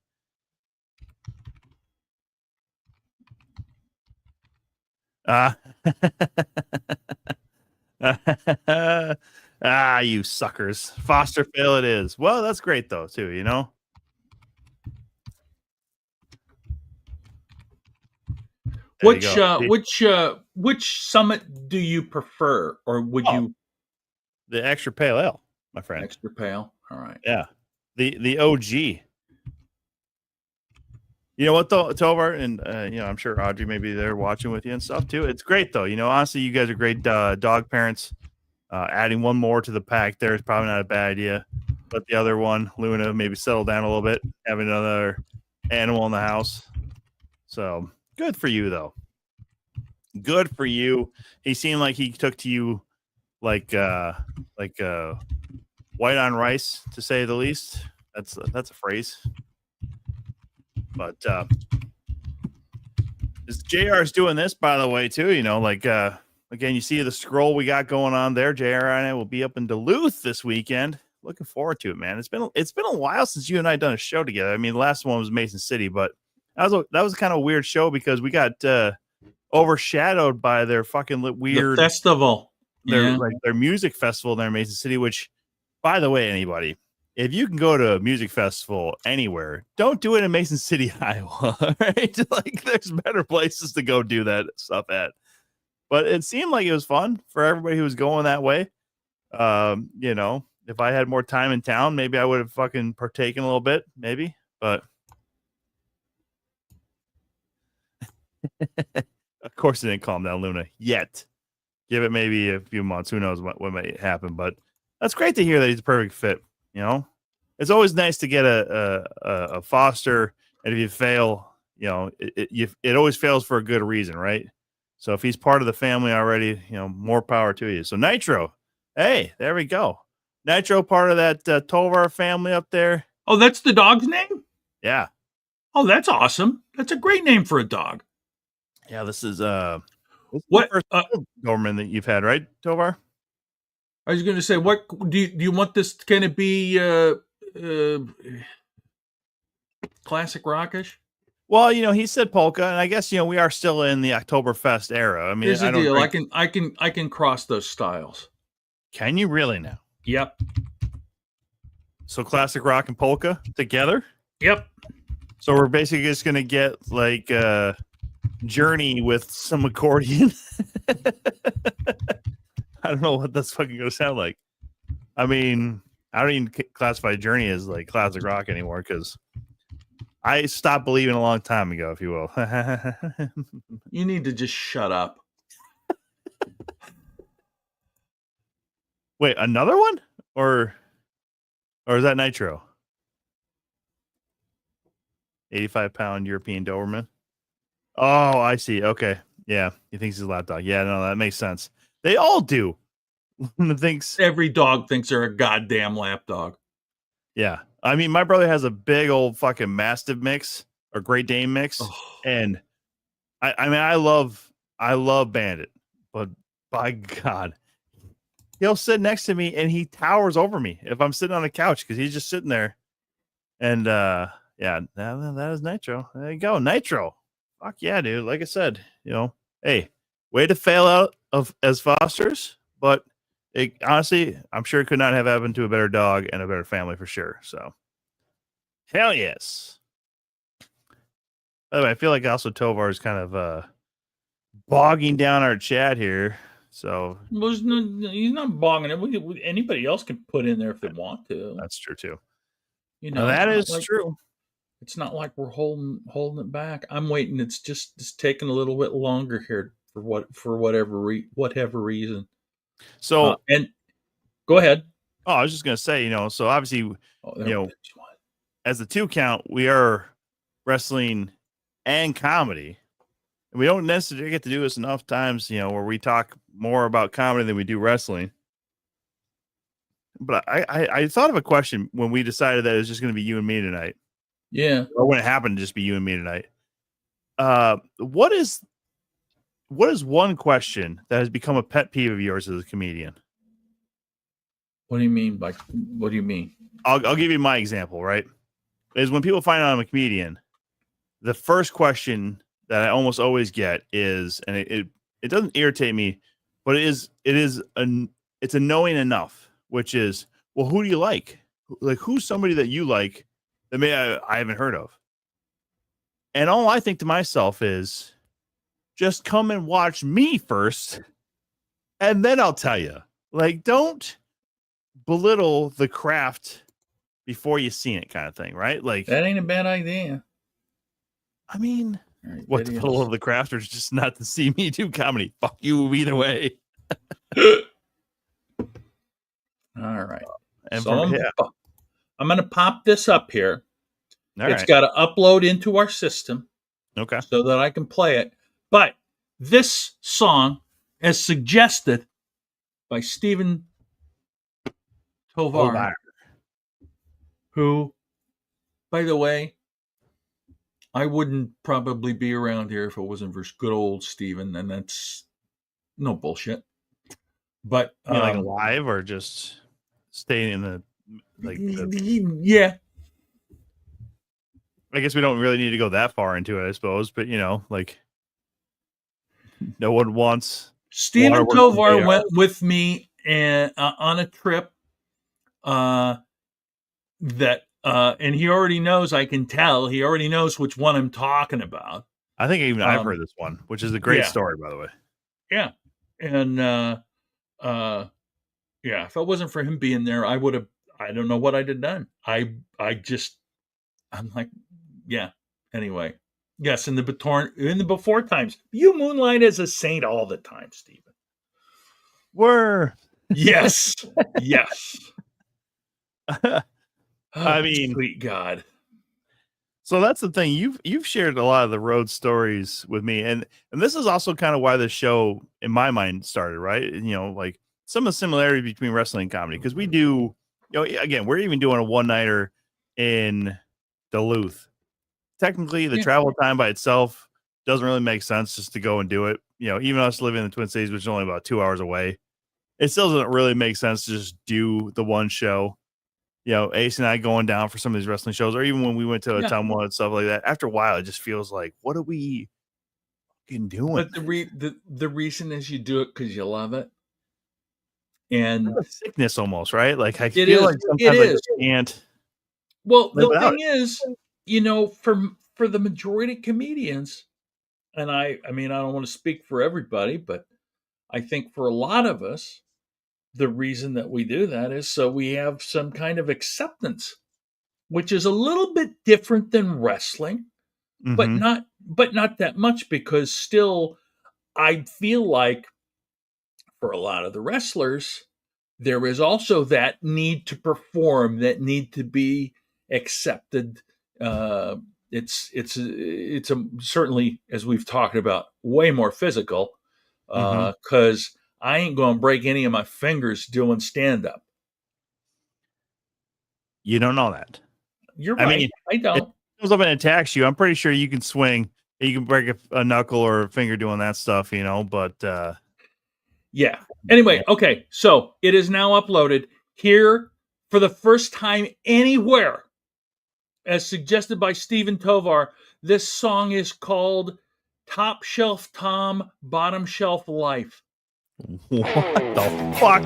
C: You suckers. Foster fail it is. Well, that's great though, too,
B: Which Summit do you prefer, or would you?
C: The extra pale ale, my friend.
B: Extra pale. All right.
C: Yeah. The OG. You know what though, Tovar, and I'm sure Audrey may be there watching with you and stuff too. It's great though. Honestly, you guys are great dog parents. Adding one more to the pack there is probably not a bad idea. Let the other one, Luna, maybe settle down a little bit, having another animal in the house. So good for you though. Good for you. He seemed like he took to you like white on rice, to say the least. That's a phrase. But JR is doing this, by the way, too. Again, you see the scroll we got going on there. JR and I will be up in Duluth this weekend. Looking forward to it, man. It's been a while since you and I done a show together. I mean, the last one was Mason City, but that was kind of a weird show because we got overshadowed by their fucking weird
B: festival,
C: their music festival there in Mason City. Which, by the way, anybody, if you can go to a music festival anywhere, don't do it in Mason City, Iowa. Right? Like, there's better places to go do that stuff at. But it seemed like it was fun for everybody who was going that way. If I had more time in town, maybe I would have fucking partaken a little bit, maybe. But of course, it didn't calm down, Luna, yet. Give it maybe a few months. Who knows what might happen? But that's great to hear that he's a perfect fit. It's always nice to get a foster, and if you fail, it always fails for a good reason, right? So if he's part of the family already, more power to you. So Nitro, hey, there we go. Nitro, part of that Tovar family up there.
B: Oh, that's the dog's name?
C: Yeah.
B: Oh, that's awesome. That's a great name for a dog.
C: Yeah, this is
B: what
C: the first Doberman that you've had, right, Tovar?
B: I was going to say, what do you want this to kind of be classic rockish?
C: Well, he said polka, and I guess we are still in the Oktoberfest era. I mean,
B: here's the deal. I can cross those styles.
C: Can you really now?
B: Yep.
C: So classic rock and polka together?
B: Yep.
C: So we're basically just gonna get like Journey with some accordion. I don't know what that's fucking gonna sound like. I mean, I don't even classify Journey as like classic rock anymore because I stopped believing a long time ago, if you will.
B: You need to just shut up.
C: Wait, another one? Or is that Nitro? 85-pound European Doberman. Oh, I see. Okay. Yeah. He thinks he's a lap dog. Yeah, no, that makes sense. They all do.
B: Every dog thinks they're a goddamn lap dog.
C: Yeah. I mean, my brother has a big old fucking Mastiff mix or Great Dane mix. Oh. And I love Bandit, but by God, he'll sit next to me and he towers over me if I'm sitting on a couch because he's just sitting there. And yeah, that is Nitro. There you go, Nitro. Fuck yeah, dude. Like I said, hey, way to fail out as fosters, but honestly, I'm sure it could not have happened to a better dog and a better family for sure. So, hell yes. By the way, I feel like also Tovar is kind of bogging down our chat here. So
B: he's not bogging it. Anybody else can put in there if they want to.
C: That's true too.
B: That
C: is true.
B: It's not like we're holding it back. I'm waiting. It's just taking a little bit longer here for whatever reason.
C: So
B: and go ahead.
C: Oh, I was just gonna say, so obviously, as the 2 count, we are wrestling and comedy. And we don't necessarily get to do this enough times, where we talk more about comedy than we do wrestling. But I thought of a question when we decided that it was just going to be you and me tonight.
B: Yeah.
C: Or when it happened to just be you and me tonight. What is one question that has become a pet peeve of yours as a comedian?
B: What do you mean what do you mean?
C: I'll give you my example, right? Is when people find out I'm a comedian, the first question that I almost always get is, and it doesn't irritate me, but it's annoying enough, which is, well, who do you like? Like, who's somebody that you like that maybe I haven't heard of? And all I think to myself is, just come and watch me first, and then I'll tell you. Like, don't belittle the craft before you've seen it, kind of thing, right? Like,
B: that ain't a bad idea.
C: I mean,
B: All right,
C: what the pull of the crafters just not to see me do comedy. Fuck you either way.
B: All right.
C: And
B: So
C: from,
B: I'm going to pop this up here.
C: all
B: It's
C: right.
B: got to upload into our system
C: Okay.
B: so that I can play it. But this song is suggested by Stephen Tovar, who, by the way, I wouldn't probably be around here if it wasn't for good old Stephen, and that's no bullshit. But
C: You mean like alive or just staying in the
B: yeah.
C: I guess we don't really need to go that far into it, I suppose. But you know, like no one wants.
B: Stephen Tovar went with me on a trip. And he already knows. I can tell he already knows which one I'm talking about.
C: I think even I've heard this one, which is a great story, by the way.
B: Yeah, and yeah, if it wasn't for him being there, I would have. I don't know what I'd have done. I'm like, yeah. Anyway, yes, in the before times, you moonlight as a saint all the time, Stephen. Yes, yes.
C: I mean,
B: sweet God.
C: So that's the thing. You've shared a lot of the road stories with me, and this is also kind of why the show, in my mind, started. Right? You know, like some of the similarities between wrestling and comedy, because we do. You know, again, we're even doing a one-nighter in Duluth. Technically, the travel time by itself doesn't really make sense just to go and do it. You know, even us living in the Twin Cities, which is only about 2 hours away, it still doesn't really make sense to just do the one show. You know, Ace and I going down for some of these wrestling shows, or even when we went to Ottumwa and stuff like that. After a while, it just feels like, what are we fucking doing?
B: But the reason is you do it because you love it, and
C: sickness almost, right? Like I feel like sometimes I just can't.
B: Well, the thing is, you know, for the majority of comedians, and I mean, I don't want to speak for everybody, but I think for a lot of us, the reason that we do that is so we have some kind of acceptance, which is a little bit different than wrestling, but not that much, because still I feel like for a lot of the wrestlers, there is also that need to perform, that need to be accepted. It's certainly, as we've talked about, way more physical, because I ain't going to break any of my fingers doing stand-up.
C: You don't know that.
B: You're right. I mean, I don't.
C: If it comes up and attacks you, I'm pretty sure you can swing. You can break a knuckle or a finger doing that stuff, you know, but...
B: yeah. Anyway, okay. So it is now uploaded here for the first time anywhere, as suggested by Stephen Tovar. This song is called Top Shelf Tom, Bottom Shelf Life.
C: What the fuck?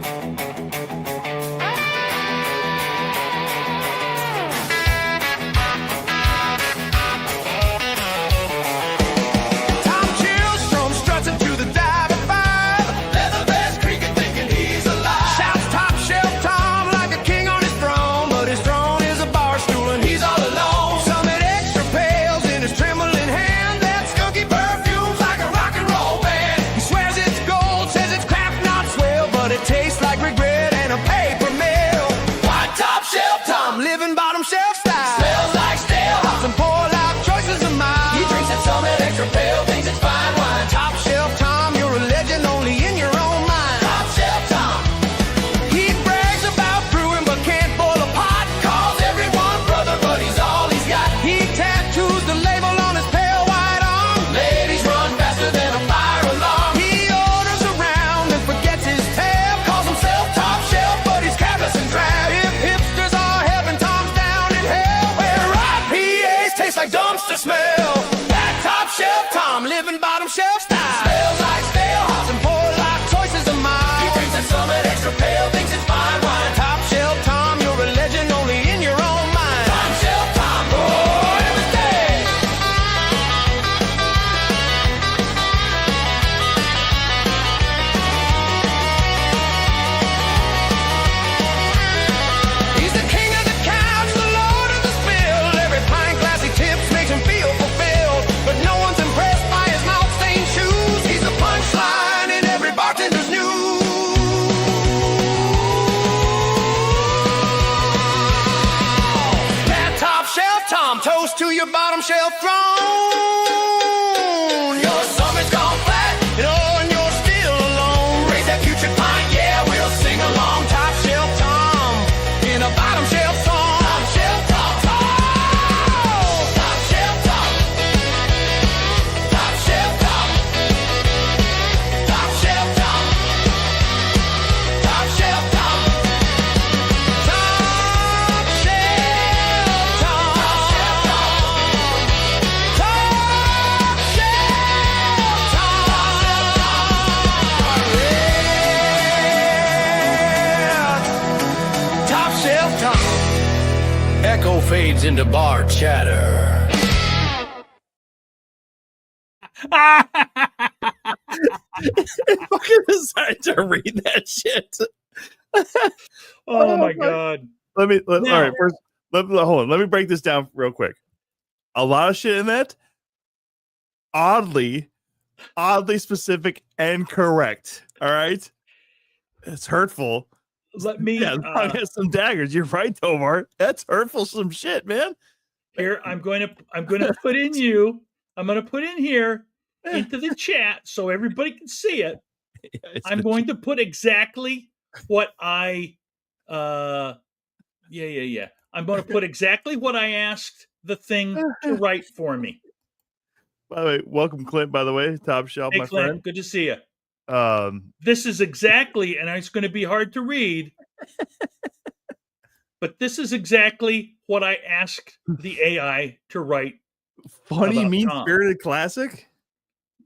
D: Tastes like regret and your bottom shelf throne. Your stomach's gone flat, and you're still alone. Raise that future pine, yeah, we'll sing along. Top shelf Tom in a bottom shelf song. Top shelf Tom, top shelf Tom, top shelf Tom, top shelf Tom, top shelf Tom, top shelf Tom, top shelf Tom, top shelf Tom. Echo fades into bar chatter.
C: fucking decide to read that shit.
B: Oh my god.
C: All right,
B: Now-
C: first, hold on. Let me break this down real quick. A lot of shit in that, oddly specific and correct. All right, it's hurtful.
B: Let me
C: Yeah, I got some daggers. You're right, Tomar. That's hurtful, some shit, man.
B: here. I'm going to put in I'm going to put in here into the chat so everybody can see it.
C: Yeah,
B: I'm going to put exactly what I I'm going to put exactly what I asked the thing to write for me.
C: By the way, welcome, Clint. By the way, top shelf,
B: Hey
C: my
B: Clint,
C: friend.
B: good to see you.
C: Um,
B: This is exactly, and it's going to be hard to read, but this is exactly what I asked the AI to write.
C: funny,
B: About
C: mean
B: Tom.
C: spirited classic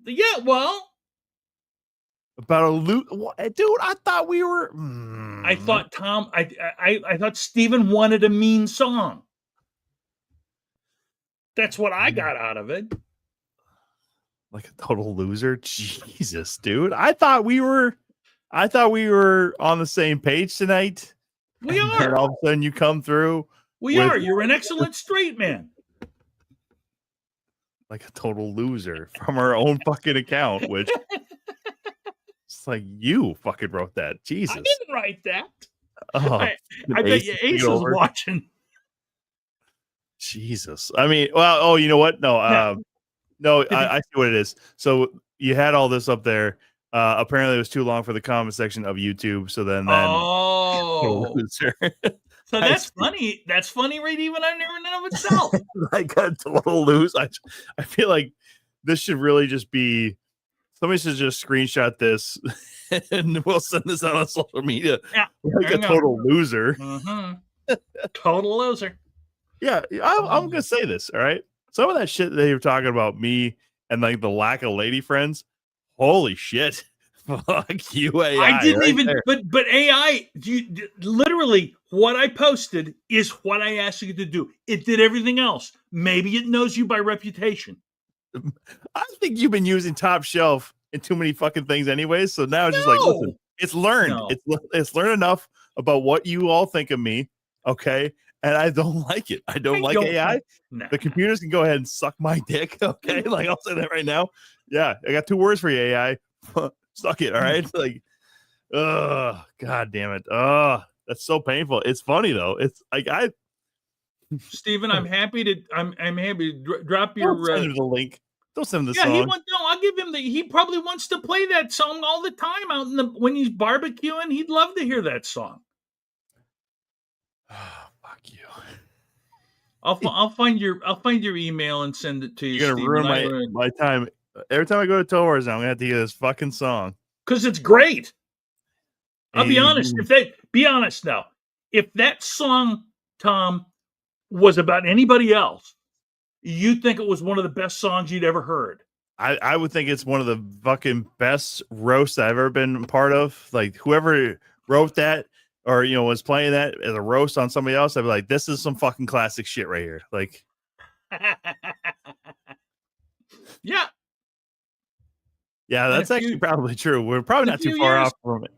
B: Yeah, well,
C: about a loot. Dude, I thought we were.
B: I thought Tom, I thought Steven wanted a mean song. That's what I got out of it.
C: like a total loser. Jesus, dude. I thought we were on the same page tonight.
B: We
C: And then
B: are.
C: all of a sudden you come through
B: We
C: with-
B: are. You're an excellent straight man.
C: like a total loser from our own fucking account, which it's like you fucking wrote that. Jesus.
B: I didn't write that.
C: Oh,
B: I bet you Ace is
C: over.
B: watching.
C: Jesus. I mean, well, you know what? No, I see what it is. So you had all this up there. Apparently it was too long for the comment section of YouTube. So then
B: Oh,
C: loser.
B: so that's funny. That's funny, right? Even in and of itself.
C: like a total lose. I feel like this should really just be somebody should just screenshot this and we'll send this out on social media.
B: Yeah,
C: Like
B: there
C: a
B: you go.
C: total loser.
B: Total loser.
C: Yeah, I'm gonna say this. All right, some of that shit they were talking about me and like the lack of lady friends. Holy shit! Fuck you, AI.
B: I didn't
C: right
B: even.
C: there.
B: But AI, literally, what I posted is what I asked you to do. It did everything else. Maybe it knows you by reputation.
C: I think you've been using top shelf in too many fucking things, anyways. So now it's just like,
B: No.
C: listen, it's learned.
B: No.
C: It's learned enough about what you all think of me. Okay. And I don't like it. I don't like AI.
B: Nah.
C: The computers can go ahead and suck my dick. Okay. Like I'll say that right now. Yeah. I got 2 words for you, AI. Suck it. All right. Like, oh, God damn it. Oh, that's so painful. It's funny though. It's like
B: Stephen, I'm happy to. I'm happy to drop your.
C: don't send him the link. Don't send him the
B: Yeah,
C: song.
B: he wants. No, I'll give him the. He probably wants to play that song all the time out in the when he's barbecuing. He'd love to hear that song.
C: Oh, fuck you.
B: I'll find your email and send it to you.
C: You're gonna ruin my time. Every time I go to Towar's, I'm gonna have to hear this fucking song.
B: Because it's great. I'll be honest.
C: And-
B: Be honest now. If that song, Tom, was about anybody else, you'd think it was one of the best songs you'd ever heard.
C: I would think it's one of the fucking best roasts I've ever been a part of. Like whoever wrote that or was playing that as a roast on somebody else, I'd be like, this is some fucking classic shit right here. Like,
B: Yeah.
C: yeah, that's
B: a
C: actually
B: few-
C: probably true. We're probably
B: in a
C: not too
B: few
C: far
B: years-
C: off from it.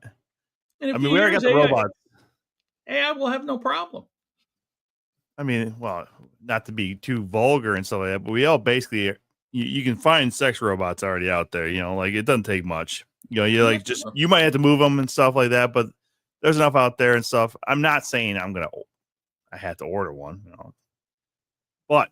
B: In a
C: I
B: few
C: mean, we already got
B: years,
C: the robots.
B: AI will have no problem.
C: I mean, well, not to be too vulgar and stuff like that, but we all basically you can find sex robots already out there. Like it doesn't take much. You like just you might have to move them and stuff like that, but there's enough out there and stuff. I'm not saying I have to order one, but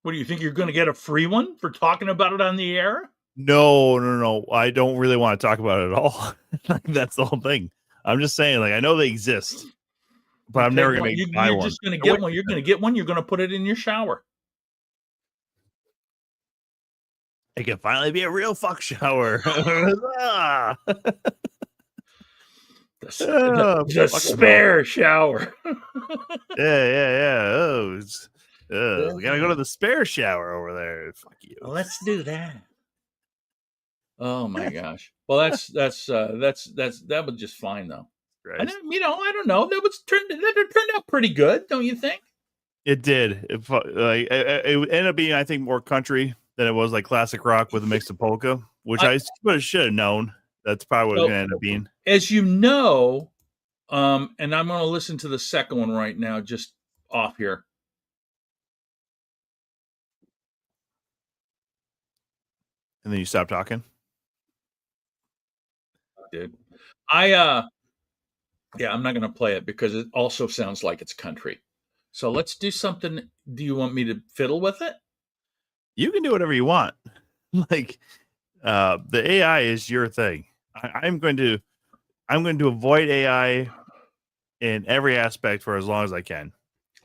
B: What do you think? You're going to get a free one for talking about it on the air?
C: No. I don't really want to talk about it at all. Like, that's the whole thing. I'm just saying, like, I know they exist, but I'm never going to buy
B: You're
C: one.
B: just going to get one. You're going to get one. You're going to put it in your shower.
C: It can finally be a real fuck shower. Ah.
B: The spare shower.
C: Yeah. Oh, we gotta go to the spare shower over there. Fuck you.
B: Let's do that. Oh my gosh. Well, that was just fine though.
C: Right.
B: I don't know. That turned out pretty good, don't you think?
C: It did. It ended up being, I think, more country than it was like classic rock with a mix of polka, which I should have known. That's probably what it was going to end up being.
B: As you know, and I'm going to listen to the second one right now, just off here.
C: And then you stop talking.
B: Dude, I'm not going to play it because it also sounds like it's country. So let's do something. Do you want me to fiddle with it?
C: You can do whatever you want. Like, the AI is your thing. I'm going to avoid AI in every aspect for as long as I can.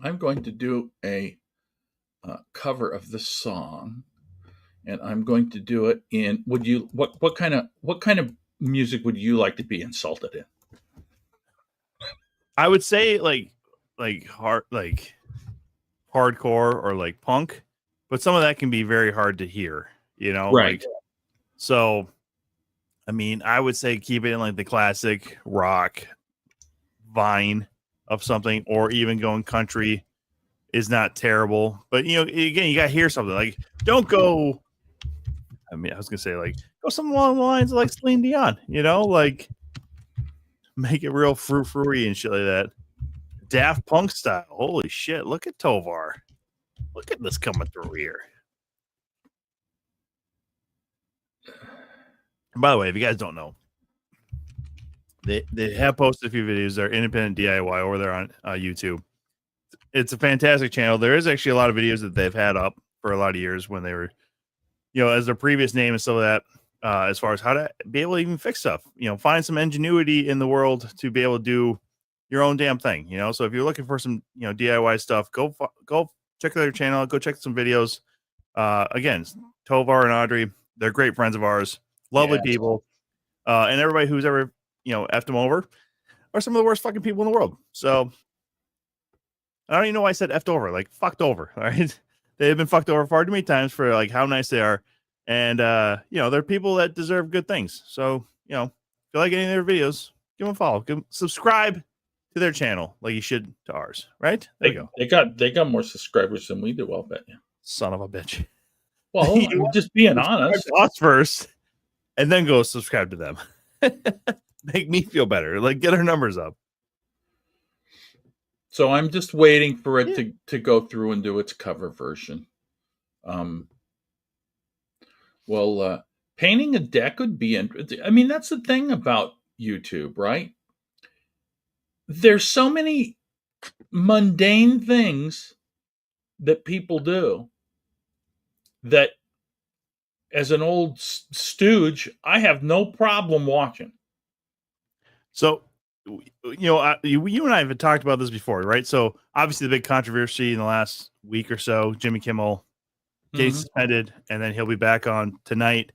B: I'm going to do a cover of the song, and I'm going to do it in. What kind of music would you like to be insulted in?
C: I would say like hardcore or like punk, but some of that can be very hard to hear.
B: Right.
C: So, I mean, I would say keep it in like the classic rock vine of something, or even going country is not terrible. But again, you gotta hear something. Like, don't go. I mean, I was gonna say like go something along the lines of like Celine Dion. Like make it real fruity and shit like that. Daft Punk style. Holy shit! Look at Tovar. Look at this coming through here. And by the way, if you guys don't know, they have posted a few videos. They're independent DIY over there on YouTube. It's a fantastic channel. There is actually a lot of videos that they've had up for a lot of years when they were, as their previous name and stuff like that, as far as how to be able to even fix stuff, find some ingenuity in the world to be able to do your own damn thing, So if you're looking for some, DIY stuff, go check their channel, go check some videos. Again, Tovar and Audrey, they're great friends of ours, lovely people. And everybody who's ever, effed them over are some of the worst fucking people in the world. So I don't even know why I said effed over, like fucked over. All right. They've been fucked over far too many times for like how nice they are. And, they're people that deserve good things. So, if you like any of their videos, give them a follow, subscribe to their channel like you should to ours. Right. There you
B: go. They got more subscribers than we do. I'll bet you.
C: Son of a bitch.
B: Well, I'm just being honest.
C: Us first, and then go subscribe to them. Make me feel better. Like, get our numbers up.
B: So I'm just waiting for it to go through and do its cover version. Painting a deck would be interesting. I mean, that's the thing about YouTube, right? There's so many mundane things that people do that, as an old stooge, I have no problem watching.
C: So, you and I have talked about this before, right? So, obviously, the big controversy in the last week or so, Jimmy Kimmel getting suspended, and then he'll be back on tonight.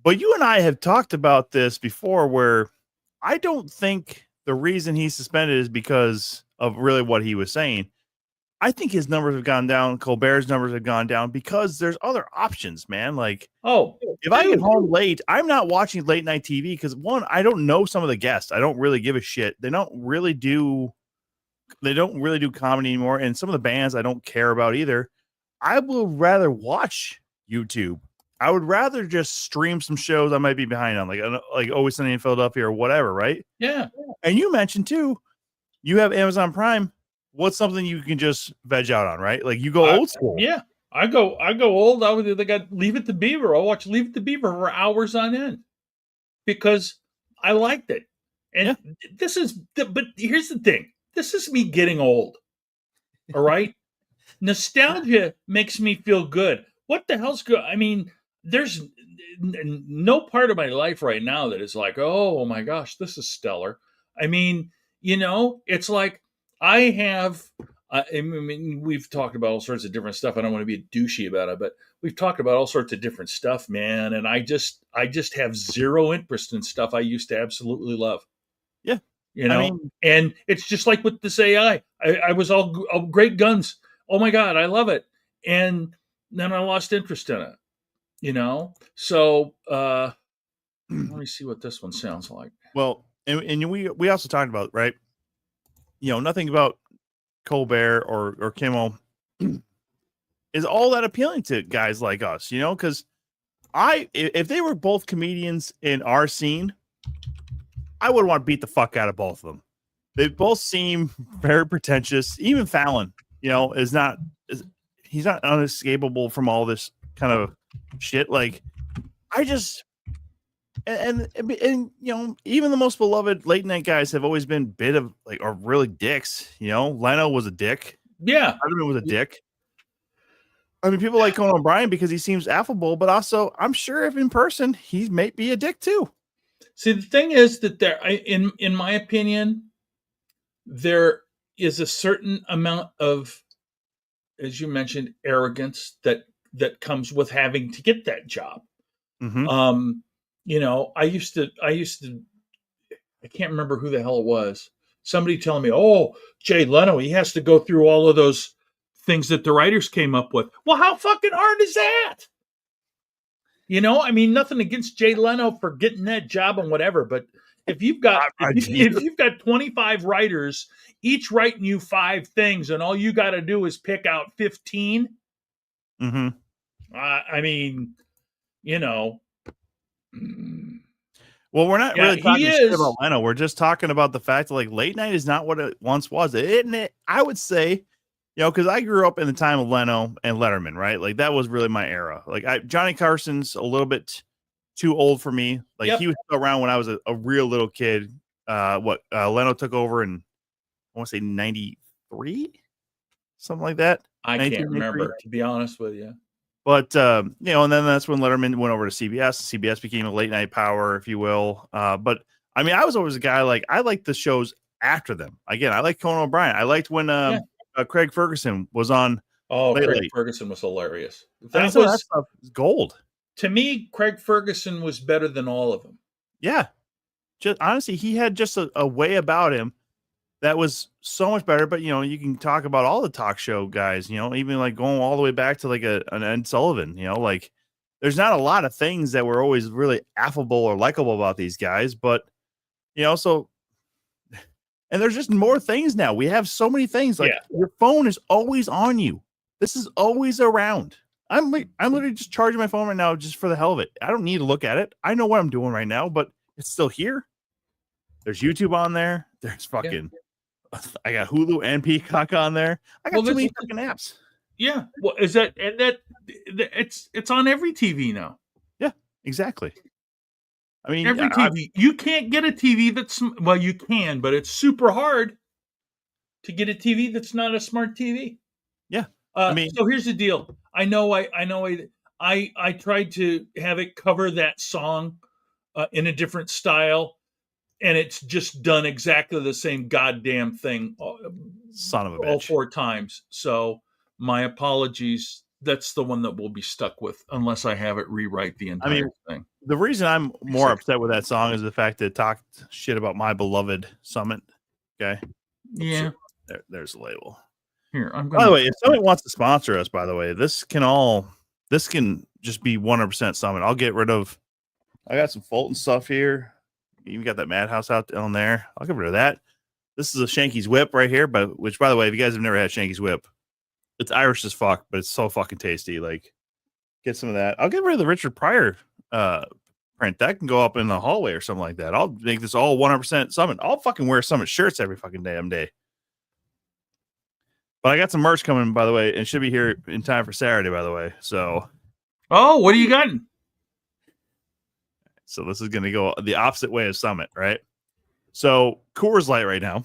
C: But you and I have talked about this before, where I don't think the reason he's suspended is because of really what he was saying. I think his numbers have gone down. Colbert's numbers have gone down because there's other options, man. Like, if I get home late, I'm not watching late night TV because, one, I don't know some of the guests. I don't really give a shit. They don't really do comedy anymore. And some of the bands I don't care about either. I would rather watch YouTube. I would rather just stream some shows I might be behind on, like Always Sunny in Philadelphia or whatever, right?
B: Yeah. And
C: you mentioned too, you have Amazon Prime. What's something you can just veg out on, right? Like, you go old school.
B: Yeah, I go old. They got Leave It to Beaver. I'll watch Leave It to Beaver for hours on end because I liked it. And but here's the thing. This is me getting old. All right. nostalgia makes me feel good. What the hell's good? I mean, there's no part of my life right now that is like, oh my gosh, this is stellar. I mean, it's like I have. I mean, we've talked about all sorts of different stuff. I don't want to be douchey about it, but we've talked about all sorts of different stuff, man. And I just have zero interest in stuff I used to absolutely love.
C: Yeah,
B: I mean, and it's just like with this AI. I was all great guns. Oh my god, I love it. And then I lost interest in it. So let me see what this one sounds like.
C: Well, and we also talked about, right, nothing about Colbert or Kimmel is all that appealing to guys like us, because if they were both comedians in our scene, I would want to beat the fuck out of both of them. They both seem very pretentious. Even Fallon, he's not unescapable from all this kind of shit. Like, I just and even the most beloved late night guys have always been bit of are really dicks. Leno was a dick.
B: Yeah,
C: Letterman was a dick. I mean, people like Conan O'Brien because he seems affable, but also I'm sure if in person he may be a dick too.
B: See, the thing is that in my opinion, there is a certain amount of, as you mentioned, arrogance that comes with having to get that job.
C: Mm-hmm.
B: I used to, I can't remember who the hell it was. Somebody telling me, oh, Jay Leno, he has to go through all of those things that the writers came up with. Well, how fucking hard is that? I mean, nothing against Jay Leno for getting that job and whatever, but if you've got 25 writers, each writing you 5 things, and all you got to do is pick out 15.
C: Mm-hmm.
B: I mean,
C: Well, we're not really talking shit about Leno. We're just talking about the fact that late night is not what it once was. I would say, because I grew up in the time of Leno and Letterman, right? That was really my era. Johnny Carson's a little bit too old for me. He was still around when I was a real little kid. Leno took over in, I want to say 93, something like that.
B: I can't remember, to be honest with you.
C: But, and then that's when Letterman went over to CBS. CBS became a late night power, if you will. But I mean, I was always a guy, I liked the shows after them. Again, I liked Conan O'Brien. I liked when Craig Ferguson was on.
B: Oh, Craig Ferguson was hilarious.
C: That stuff is gold.
B: To me, Craig Ferguson was better than all of them.
C: Yeah. Just honestly, he had just a way about him that was so much better. But, you can talk about all the talk show guys, even going all the way back to an Ed Sullivan, there's not a lot of things that were always really affable or likable about these guys. But, so, and there's just more things now. We have so many things. Your phone is always on you. This is always around. I'm literally just charging my phone right now just for the hell of it. I don't need to look at it. I know what I'm doing right now, but it's still here. There's YouTube on there. There's fucking... Yeah. I got Hulu and Peacock on there. I got too many fucking apps.
B: Yeah. Well, is that it's on every TV now.
C: Yeah, exactly. I mean,
B: every TV. You can't get a TV that's you can, but it's super hard to get a TV that's not a smart TV.
C: Yeah.
B: So here's the deal. I tried to have it cover that song in a different style. And it's just done exactly the same goddamn thing.
C: Son of a bitch.
B: All 4 times. So my apologies. That's the one that we'll be stuck with unless I have it rewrite the entire thing.
C: The reason I'm more upset with that song is the fact that it talked shit about my beloved Summit. Okay.
B: Yeah.
C: There's the label.
B: Here,
C: by the way, if somebody wants to sponsor us, by the way, this can just be 100% Summit. I'll get rid of, I got some Fulton stuff here. You got that Madhouse out down there. I'll get rid of that. This is a Shanky's Whip right here, which, by the way, if you guys have never had Shanky's Whip, it's Irish as fuck, but it's so fucking tasty. Get some of that. I'll get rid of the Richard Pryor print. That can go up in the hallway or something like that. I'll make this all 100% Summit. I'll fucking wear Summit shirts every fucking damn day. But I got some merch coming, by the way, and should be here in time for Saturday, by the way. So,
B: what do you got?
C: So this is going to go the opposite way of Summit, right? So Coors Light right now,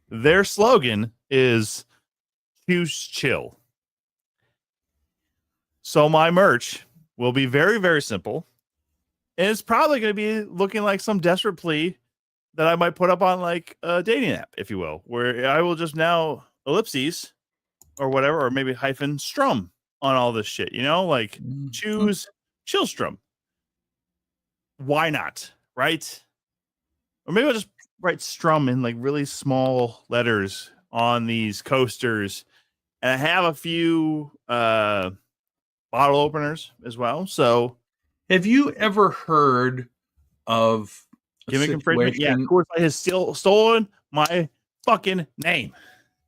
C: their slogan is choose chill. So my merch will be very, very simple. And it's probably going to be looking like some desperate plea that I might put up on like a dating app, if you will, where I will just now ellipses or whatever, or maybe hyphen strum on all this shit, like choose chill strum. Why not? Right? Or maybe I'll just write strum in like really small letters on these coasters. And I have a few bottle openers as well. So
B: have you ever heard of a
C: gimmick infringement? Yeah,
B: situation?
C: of course I has still stolen my fucking name.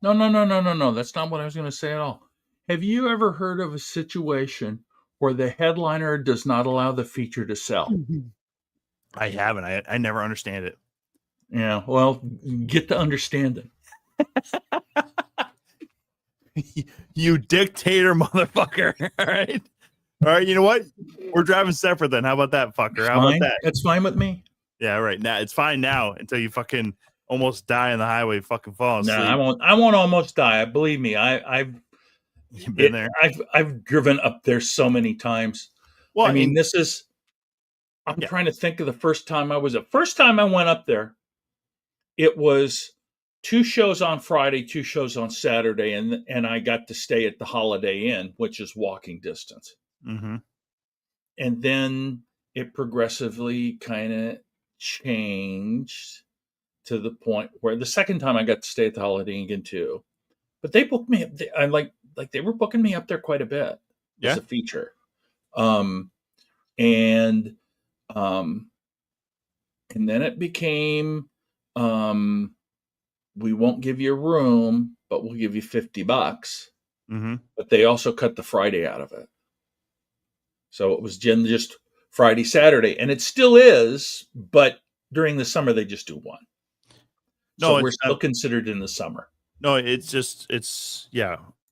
B: No. That's not what I was going to say at all. Have you ever heard of a situation where the headliner does not allow the feature to sell?
C: I haven't. I never understand it.
B: Yeah, well, get to understand
C: it. You dictator motherfucker. All right. All right. You know what? We're driving separate then. How about that, fucker? How about that?
B: That's fine with me.
C: Yeah, right. Now it's fine now until you fucking almost die on the highway, fucking fall asleep.
B: No, I won't almost die. Believe me, I've
C: been there.
B: I've driven up there so many times. Well, I mean, I'm trying to think of the first time I went up there. It was 2 shows on Friday, 2 shows on Saturday, and I got to stay at the Holiday Inn, which is walking distance.
C: Mm-hmm.
B: And then it progressively kind of changed to the point where the second time I got to stay at the Holiday Inn again too. But they booked me. I like they were booking me up there quite a bit as a feature. And then it became, we won't give you a room, but we'll give you $50.
C: Mm-hmm.
B: But they also cut the Friday out of it. So it was just Friday, Saturday, and it still is, but during the summer, they just do one. No, so we're still considered in the summer.
C: No,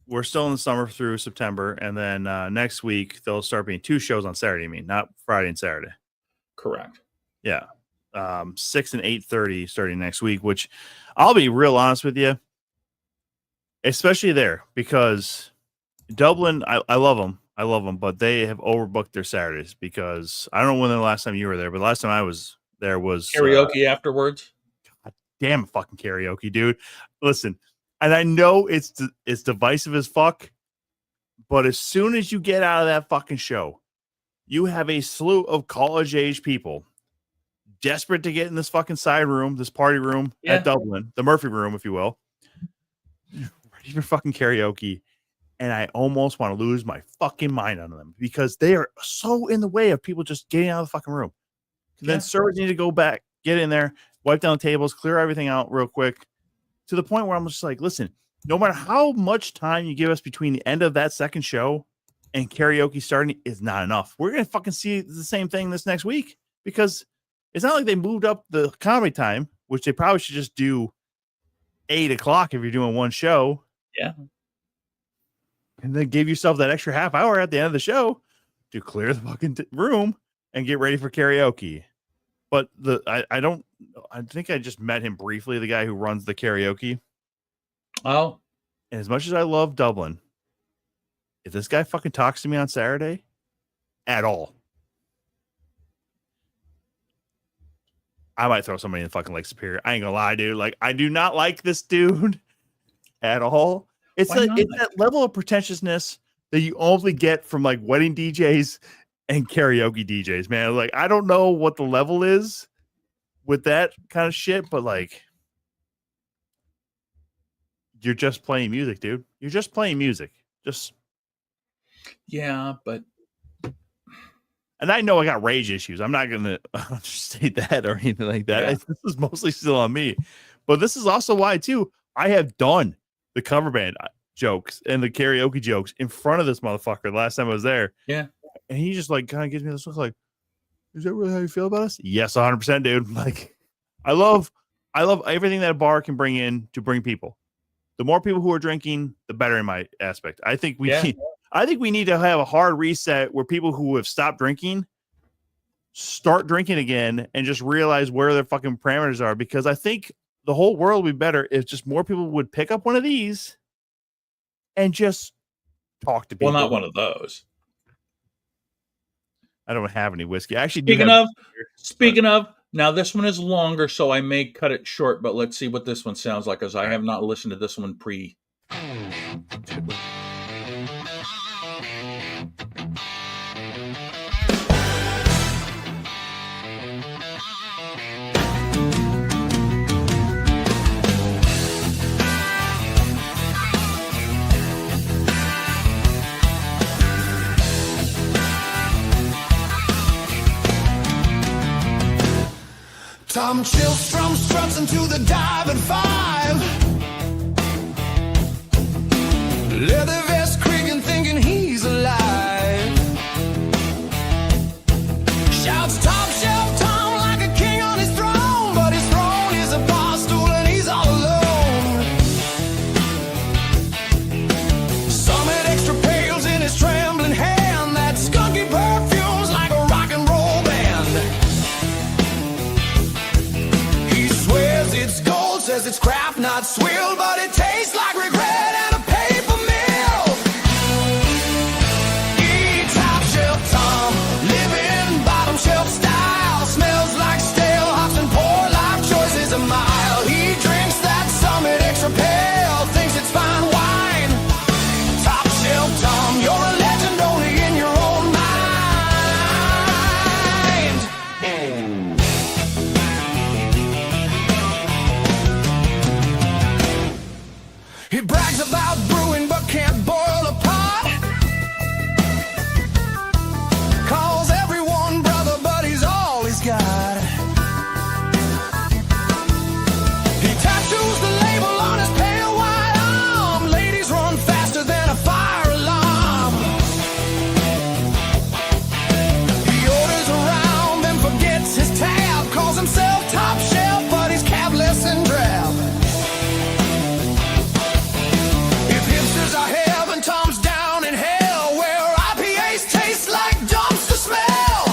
C: we're still in the summer through September. And then next week, they'll start being 2 shows on Saturday, not Friday and Saturday.
B: Correct.
C: Yeah. 6 and 8:30 starting next week, which I'll be real honest with you, especially there, because Dublin, I love them. I love them, but they have overbooked their Saturdays because I don't know when the last time you were there, but the last time I was there was
B: karaoke afterwards.
C: God damn fucking karaoke, dude. Listen, and I know it's divisive as fuck, but as soon as you get out of that fucking show, you have a slew of college age people desperate to get in this fucking side room, this party room at Dublin, the Murphy room, if you will, ready for fucking karaoke. And I almost want to lose my fucking mind on them because they are so in the way of people just getting out of the fucking room. Then servers need to go back, get in there, wipe down the tables, clear everything out real quick, to the point where I'm just like, listen, no matter how much time you give us between the end of that second show and karaoke starting is not enough. We're going to fucking see the same thing this next week because it's not like they moved up the comedy time, which they probably should just do 8 o'clock if you're doing one show.
B: Yeah.
C: And then give yourself that extra half hour at the end of the show to clear the fucking room and get ready for karaoke. But I think I just met him briefly, the guy who runs the karaoke.
B: Oh.
C: And as much as I love Dublin, if this guy fucking talks to me on Saturday at all, I might throw somebody in the fucking Lake Superior. I ain't gonna lie, dude. Like, I do not like this dude at all. It's that level of pretentiousness that you only get from like wedding DJs and karaoke DJs, man. Like, I don't know what the level is with that kind of shit, but like, you're just playing music, dude. You're just playing music.
B: But.
C: And I know I got rage issues. I'm not going to state that or anything like that.
B: Yeah.
C: This is mostly still on me. But this is also why, too, I have done the cover band jokes and the karaoke jokes in front of this motherfucker the last time I was there.
B: Yeah.
C: And he just like kind of gives me this look like, is that really how you feel about us? Yes, 100%, dude. Like, I love everything that a bar can bring in to bring people. The more people who are drinking, the better in my aspect. I think we need to have a hard reset where people who have stopped drinking start drinking again and just realize where their fucking parameters are, because I think the whole world would be better if just more people would pick up one of these and just talk to people.
B: Well, not one of those.
C: I don't have any whiskey. I actually
B: Speaking of, now this one is longer, so I may cut it short, but let's see what this one sounds like, as I have not listened to this one pre.
D: Tom Chillstrom struts into the dive at 5. Leather vest creaking, thinking he's alive. Shouts top shelf Tom like a king on his throne, but his throne is a bar stool and he's all alone. Summit extra pails in his trembling hand, that skunky perfume's like a rock and roll band. He swears it's gold, says it's craft, not swill, but it tastes like regret and a paper mill. Eat top shelf Tom, living bottom shelf style, smells like stale hops and poor life choices a mile. He drinks that Summit extra pale, thinks it's fine wine. Top shelf Tom, you're a legend only in your own mind. He brags about brewing but can't boil a pot. Calls everyone brother, but he's all he's got. He tattoos the label on his pale white arm. Ladies run faster than a fire alarm. He orders around and forgets his tab. Calls himself top shelf, but he's cabless and drab. If hipsters are heaven, Tom's down in hell, where IPAs taste like dumpster smell.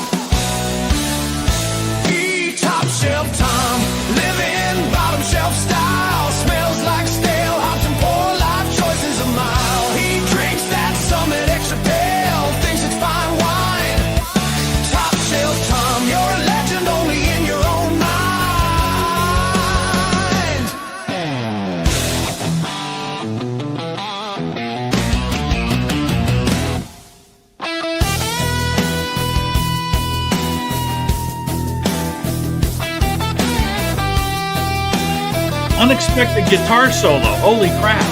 D: Eat top shelf Tom, living bottom shelf style, smells like stale hops and poor life choices a mile. He drinks that Summit extra pale, thinks it's fine wine. Top shelf Tom, you're a legend only in your own mind.
B: Unexpected guitar solo. Holy crap.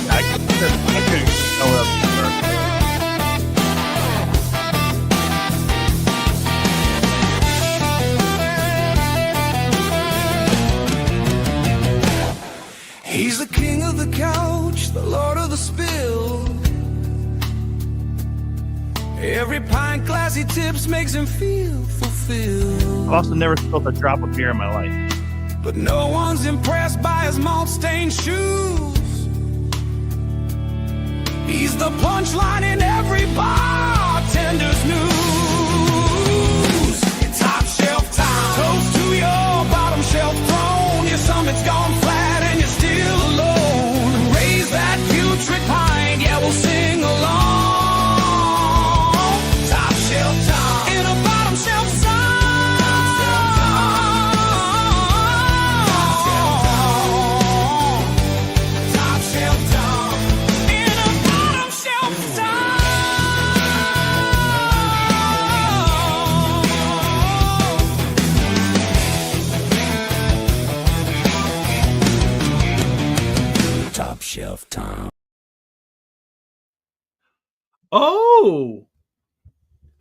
C: I couldn't tell up.
D: He's the king of the couch, the lord of the spill. Every pint glass he tips makes him feel fulfilled.
C: I've also never spilled a drop of beer in my life.
D: But no one's impressed by his malt-stained shoes. He's the punchline in every bartender's news. Top shelf time, toast to your bottom shelf throne. Your summit's gone flat and you're still alone. Raise that putrid pint, yeah, we'll sing along. Top shelf time, in a bottom shelf song. Top shelf time, in a bottom shelf song. Top shelf time.
B: Oh,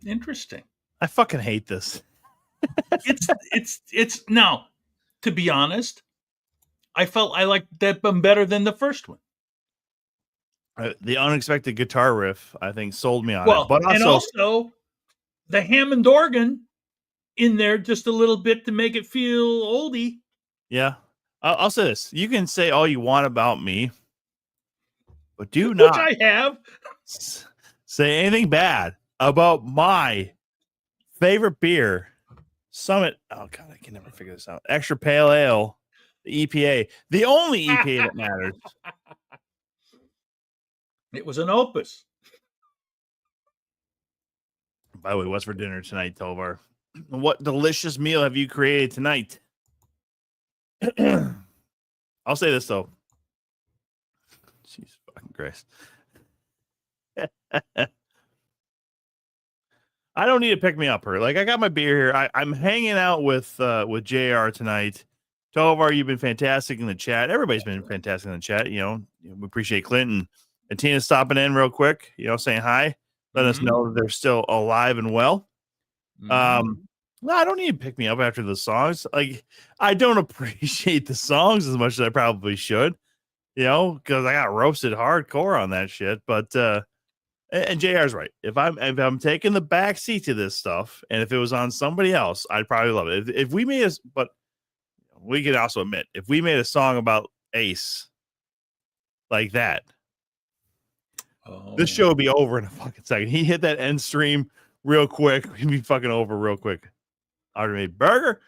B: interesting.
C: I fucking hate this.
B: It's now, to be honest, I felt I liked that one better than the first one.
C: The unexpected guitar riff, I think, sold me on
B: Well,
C: it. But
B: and also the Hammond organ in there just a little bit to make it feel oldie.
C: yeah, I'll say this: you can say all you want about me, but do not
B: Which I have.
C: say anything bad about my favorite beer, Summit. Oh god, I can never figure this out. Extra Pale Ale, the EPA, the only EPA that matters.
B: It was an opus.
C: By the way, what's for dinner tonight, Tovar? What delicious meal have you created tonight? I'll say this though. Jesus fucking Christ. I don't need to pick me up her. Like I got my beer here. I'm hanging out with JR tonight. Tovar, you've been fantastic in the chat. Everybody's been fantastic in the chat. You know, we appreciate Clinton and Tina stopping in real quick, you know, saying hi, letting us know that they're still alive and well. No, I don't need to pick me up after the songs. Like, I don't appreciate the songs as much as I probably should, you know, because I got roasted hardcore on that shit. But and JR's right. If I'm taking the back seat to this stuff, and if it was on somebody else, I'd probably love it. If we made us, but we can also admit, if we made a song about Ace like that, this show would be over in a fucking second. He hit that end stream real quick. We'd be fucking over real quick. I made burger.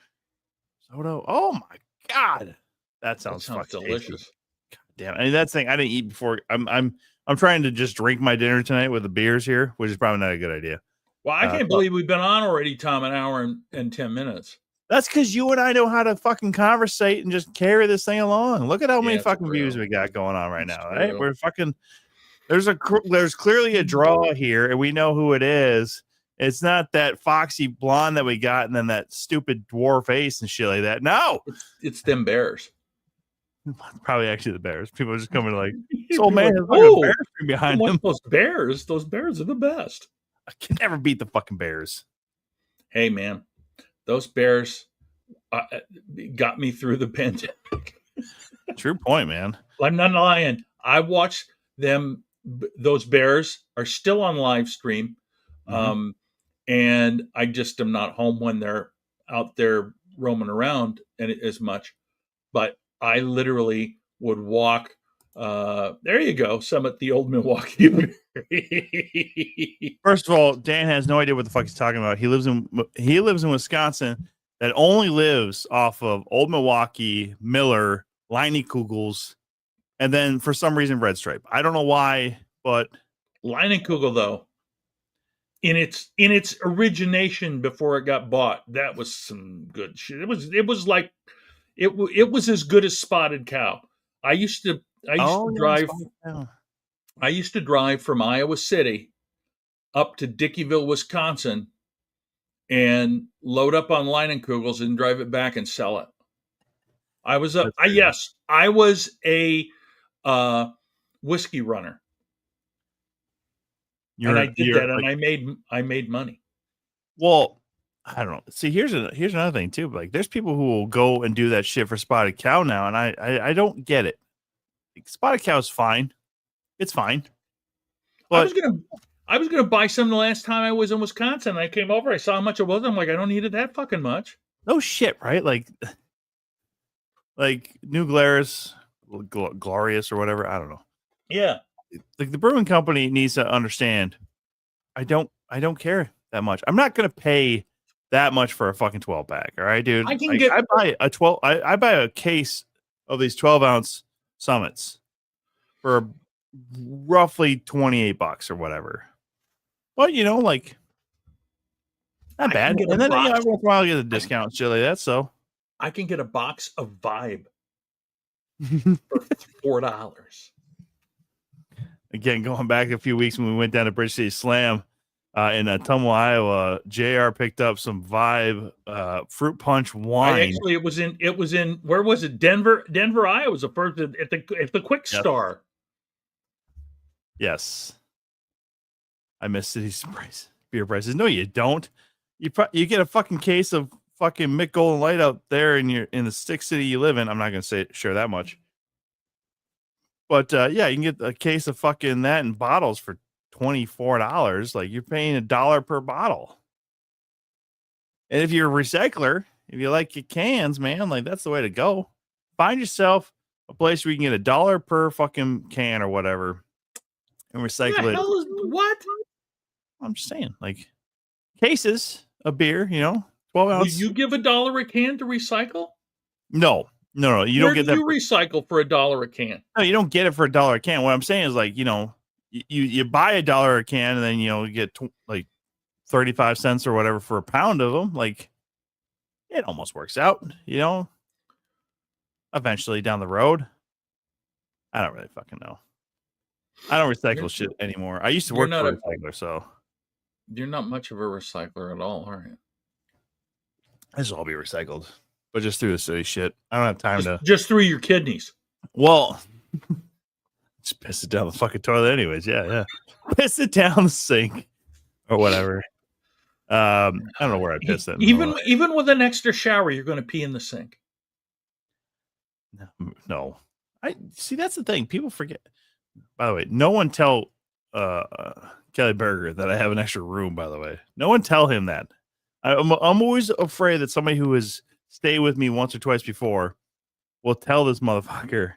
C: Soda. Oh my god, that sounds fucking
B: delicious.
C: God damn. I mean, that's the thing I didn't eat before. I'm trying to just drink my dinner tonight with the beers here, which is probably not a good idea.
B: Well, I can't believe we've been on already, Tom, an hour and 10 minutes.
C: That's because you and I know how to fucking conversate and just carry this thing along. Look at how many fucking views we got going on right now. Right? We're fucking. There's clearly a draw here, and we know who it is. It's not that foxy blonde that we got, and then that stupid dwarf Ace and shit like that. No,
B: it's them bears.
C: Probably actually the bears. People are just coming like, this old man has a bear behind him.
B: Those bears are the best.
C: I can never beat the fucking bears.
B: Hey man, those bears got me through the pandemic.
C: True point, man.
B: I'm not lying. I watched them. Those bears are still on live stream. And I just am not home when they're out there roaming around as much. But I literally would walk. There you go. Summit the old Milwaukee.
C: First of all, Dan has no idea what the fuck he's talking about. He lives in Wisconsin that only lives off of Old Milwaukee, Miller, Leinenkugels, and then for some reason Red Stripe. I don't know why, but
B: Leinenkugel though. In its origination before it got bought, that was some good shit. It was like it was as good as Spotted Cow. I used to drive from Iowa City up to Dickeyville, Wisconsin, and load up on Leinenkugels and drive it back and sell it. I was a whiskey runner. And I did that, and I made money.
C: Well, I don't know. See, here's another thing too. Like, there's people who will go and do that shit for Spotted Cow now, and I don't get it. Like, Spotted Cow is fine. It's fine. But
B: I was gonna buy some the last time I was in Wisconsin. I came over. I saw how much it was. I'm like, I don't need it that fucking much.
C: No shit, right? Like New Glarus, Glorious or whatever. I don't know.
B: Yeah.
C: Like, the brewing company needs to understand. I don't care that much. I'm not gonna pay that much for a fucking 12-pack. All right, dude. I buy a 12. I buy a case of these 12-ounce Summits for roughly $28 or whatever. But you know, like, not bad. And then every once in a while you get a discount, shit like that. So
B: I can get a box of Vibe for $4.
C: Again, going back a few weeks when we went down to Bridge City Slam in Tumwa, Iowa, JR picked up some Vibe fruit punch wine.
B: Actually, it was in where was it? Denver, Iowa was the first at the Quick Star.
C: Yes, I miss City's beer prices. No, you don't. You get a fucking case of fucking Mick Golden Light out there in the stick city you live in. I'm not gonna share that much. But yeah, you can get a case of fucking that in bottles for $24. Like, you're paying $1 per bottle. And if you're a recycler, if you like your cans, man, like, that's the way to go. Find yourself a place where you can get $1 per fucking can or whatever and recycle it.
B: What?
C: I'm just saying, like, cases of beer, 12 ounce.
B: Will you give $1 a can to recycle?
C: No. You don't get that.
B: You recycle for $1 a can?
C: No, you don't get it for $1 a can. What I'm saying is, like, you buy $1 a can, and then you get like 35 cents or whatever for a pound of them. Like, it almost works out, eventually down the road. I don't really fucking know. I don't recycle shit anymore. I used to work for a recycler, so
B: you're not much of a recycler at all, are you?
C: this will all be recycled, but just through the silly shit. I don't have time
B: just through your kidneys.
C: Well, just piss it down the fucking toilet, anyways. Yeah. Piss it down the sink or whatever. I don't know where I piss it.
B: Even with an extra shower, you're going to pee in the sink.
C: No, I see. That's the thing. People forget. By the way, no one tell Kelly Berger that I have an extra room. By the way, no one tell him that. I'm always afraid that somebody who has stayed with me once or twice before will tell this motherfucker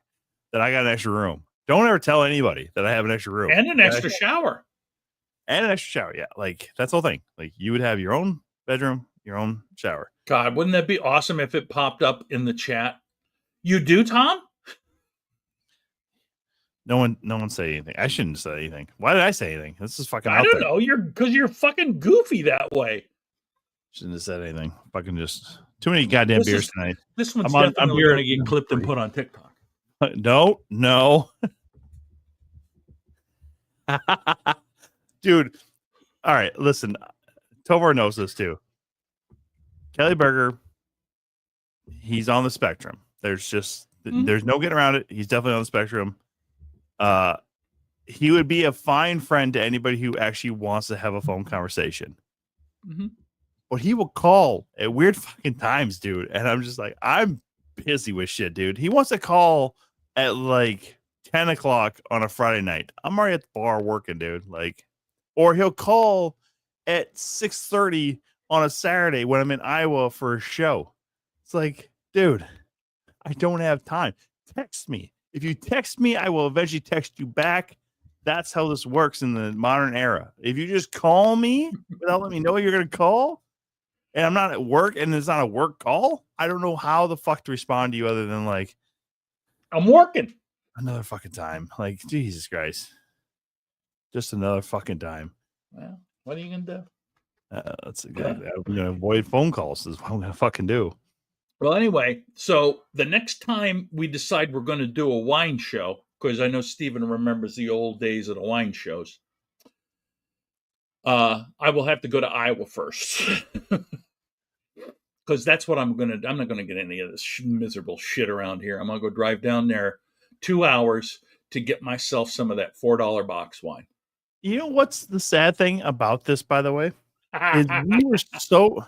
C: that I got an extra room. Don't ever tell anybody that I have an extra room
B: and an extra shower.
C: And an extra shower, yeah. Like, that's the whole thing. Like, you would have your own bedroom, your own shower.
B: God, wouldn't that be awesome if it popped up in the chat? You do, Tom?
C: No one say anything. I shouldn't say anything. Why did I say anything? This is fucking.
B: I don't know. Because you're fucking goofy that way.
C: Shouldn't have said anything. Fucking just too many goddamn beers tonight.
B: This one's definitely going to get clipped and put on TikTok.
C: No. Dude. All right, listen. Tovar knows this too. Kelly Berger, he's on the spectrum. There's no getting around it. He's definitely on the spectrum. He would be a fine friend to anybody who actually wants to have a phone conversation.
B: Mm-hmm.
C: But he will call at weird fucking times, dude. And I'm just like, I'm busy with shit, dude. He wants to call at like 10 o'clock on a Friday night. I'm already at the bar working, dude. Like, or he'll call at 6:30 on a Saturday when I'm in Iowa for a show. It's like, dude, I don't have time. Text me. If you text me, I will eventually text you back. That's how this works in the modern era. If you just call me without letting me know you're going to call, and I'm not at work and it's not a work call, I don't know how the fuck to respond to you other than like,
B: I'm working.
C: Another fucking time. Like, Jesus Christ. Just another fucking time.
B: Well, what are you going to do?
C: That's exactly. I'm going to avoid phone calls is what I'm going to fucking do.
B: Well, anyway, so the next time we decide we're going to do a wine show, because I know Steven remembers the old days of the wine shows, I will have to go to Iowa first. Because that's what I'm not going to get any of this miserable shit around here. I'm going to go drive down there 2 hours to get myself some of that $4 box wine.
C: You know what's the sad thing about this, by the way? Is we were so...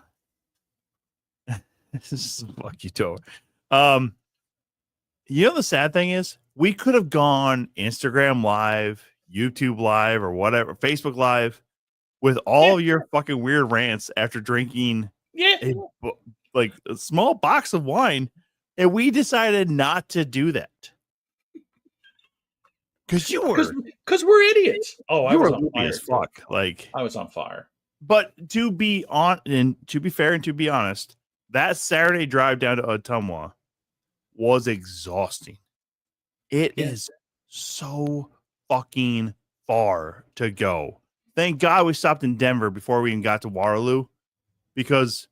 C: This is fuck you, Tovar. You know the sad thing is we could have gone Instagram Live, YouTube Live, or whatever, Facebook Live, with all of your fucking weird rants after drinking a small box of wine, and we decided not to do that because
B: we're idiots. Oh, I was on fire
C: as fuck. Like,
B: I was on fire.
C: But to be fair and to be honest, that Saturday drive down to Ottumwa was exhausting. It is so fucking far to go. Thank God we stopped in Denver before we even got to Waterloo, because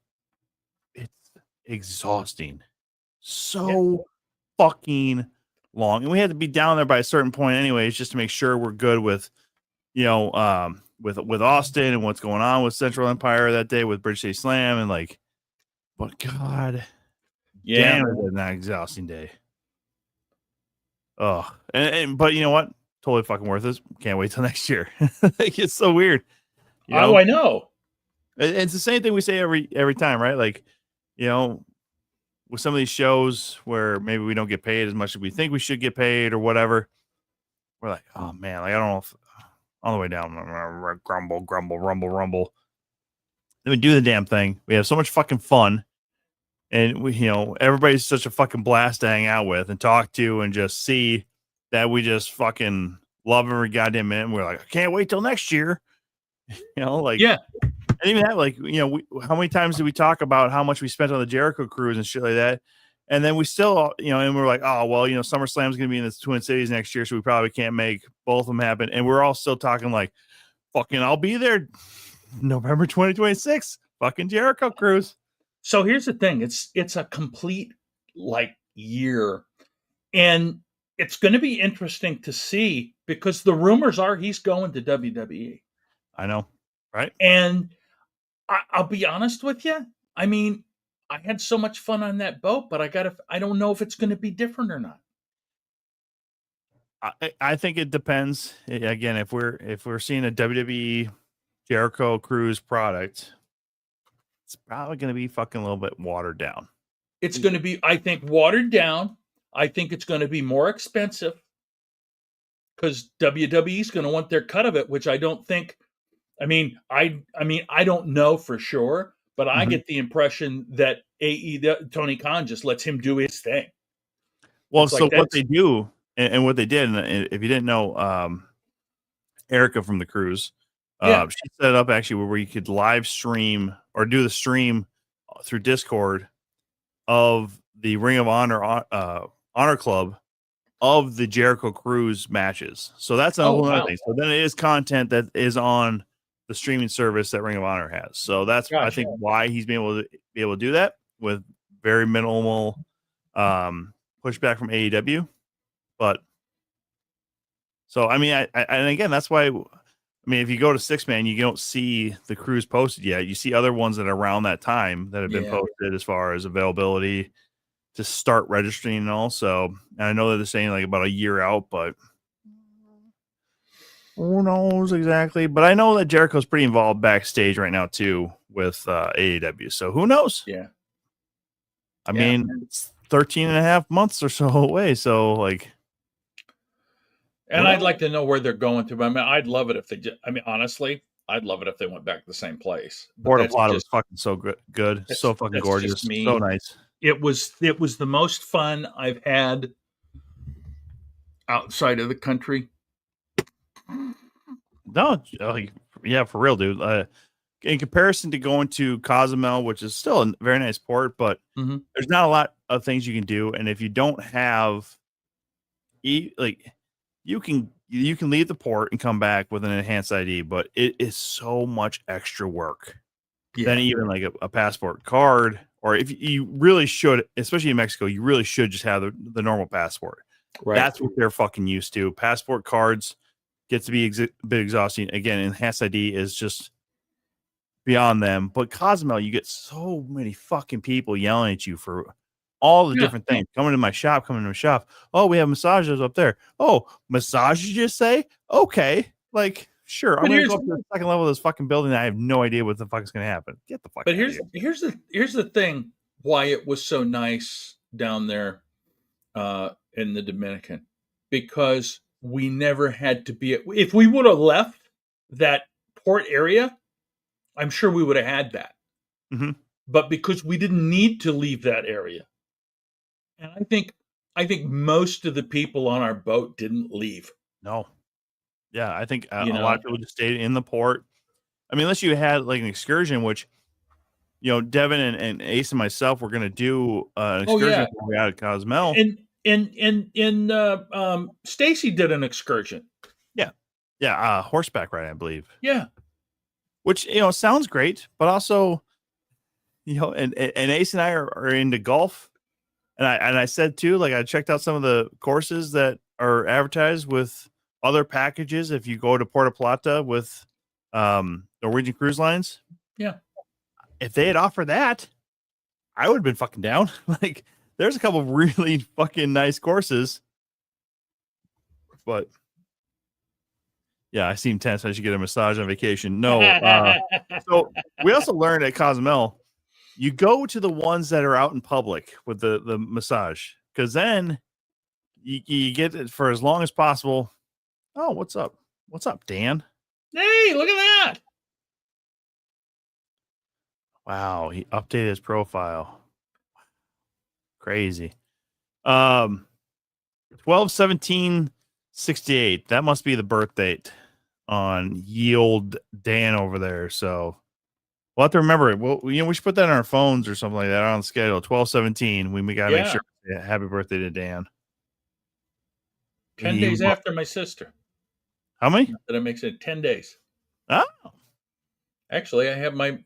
C: it's exhausting. So fucking long. And we had to be down there by a certain point anyways, just to make sure we're good with, with Austin and what's going on with Central Empire that day with Bridge City Slam. And like, but God, damn, it was an exhausting day. Oh, but you know what? Totally fucking worth it. Can't wait till next year. Like, it's so weird.
B: Oh, I know.
C: It's the same thing we say every time, right? Like, with some of these shows where maybe we don't get paid as much as we think we should get paid or whatever, we're like, oh man, like, I don't know if on the way down, grumble, rumble. Then we do the damn thing. We have so much fucking fun. And we, everybody's such a fucking blast to hang out with and talk to and just see that we just fucking love every goddamn minute. And we're like, I can't wait till next year. And even that, like, how many times do we talk about how much we spent on the Jericho cruise and shit like that? And then we still, and we're like, oh, well, SummerSlam's going to be in the Twin Cities next year, so we probably can't make both of them happen. And we're all still talking like, fucking, I'll be there November 2026, fucking Jericho Cruise.
B: So here's the thing. It's a complete year. And it's going to be interesting to see because the rumors are he's going to WWE.
C: I know, right?
B: And I'll be honest with you. I mean, I had so much fun on that boat, but I don't know if it's going to be different or not.
C: I think it depends. Again, if we're seeing a WWE Jericho Cruise product, it's probably going to be fucking a little bit watered down.
B: It's going to be, I think, watered down. I think it's going to be more expensive because WWE is going to want their cut of it, which I don't think. I mean, I don't know for sure, but I get the impression that Tony Khan just lets him do his thing.
C: Well, so what they do and what they did, and if you didn't know, Erica from the cruise, she set it up actually where you could live stream or do the stream through Discord of the Ring of Honor Honor Club of the Jericho Cruise matches. So that's another thing. So then it is content that is on the streaming service that Ring of Honor has. So that's I think why he's been able to do that with very minimal pushback from AEW. But so I mean, and again, that's why. I mean, if you go to 6-man, you don't see the cruise posted yet. You see other ones that are around that time that have been posted as far as availability to start registering and all. So, and I know that they're saying like about a year out, but who knows exactly. But I know that Jericho's pretty involved backstage right now too with AEW. So who knows?
B: Yeah.
C: I mean, it's 13 and a half months or so away. So like,
B: and I'd like to know where they're going to. I mean, I'd love it if they honestly, I'd love it if they went back to the same place.
C: Porta Plata was fucking so good. So fucking gorgeous. So nice.
B: It was the most fun I've had outside of the country.
C: No, yeah, for real, dude. In comparison to going to Cozumel, which is still a very nice port, but there's not a lot of things you can do. And if you don't have, you can leave the port and come back with an enhanced ID, but it is so much extra work than even like a passport card. Or if you really should, especially in Mexico, you really should just have the normal passport. Right. That's what they're fucking used to. Passport cards get to be a bit exhausting. Again, enhanced ID is just beyond them. But Cozumel, you get so many fucking people yelling at you for all the different things. Coming to my shop. Oh, we have massages up there. Oh, massages, you say? Okay. Like, sure. I'm going to go up to the second level of this fucking building. And I have no idea what the fuck is going to happen. Get the fuck
B: out of here. But here's the thing why it was so nice down there in the Dominican. Because we never had to be... If we would have left that port area, I'm sure we would have had that.
C: Mm-hmm.
B: But because we didn't need to leave that area. And I think most of the people on our boat didn't leave.
C: No. Yeah, I think a lot of people just stayed in the port. I mean, unless you had like an excursion, which, Devin and Ace and myself were going to do an excursion when we out at Cozumel.
B: And Stacy did an excursion.
C: Yeah. Yeah. Horseback ride, I believe.
B: Yeah.
C: Which, sounds great, but also, and Ace and I are into golf. And I said too, like I checked out some of the courses that are advertised with other packages. If you go to Porta Plata with Norwegian Cruise Lines, if they had offered that, I would have been fucking down. Like, there's a couple of really fucking nice courses, but yeah, I seem tense. I should get a massage on vacation. No, so we also learned at Cozumel. You go to the ones that are out in public with the massage, because then you get it for as long as possible. Oh, what's up? What's up, Dan?
B: Hey, look at that.
C: Wow, he updated his profile. Crazy. 12/17/68. That must be the birth date on Yield Dan over there. So We'll have to remember it. Well, we should put that on our phones or something like that on the schedule. 12/17. We gotta make sure. Yeah, happy birthday to Dan.
B: 10 days after my sister.
C: How many?
B: That makes it 10 days.
C: Oh,
B: Actually, I have my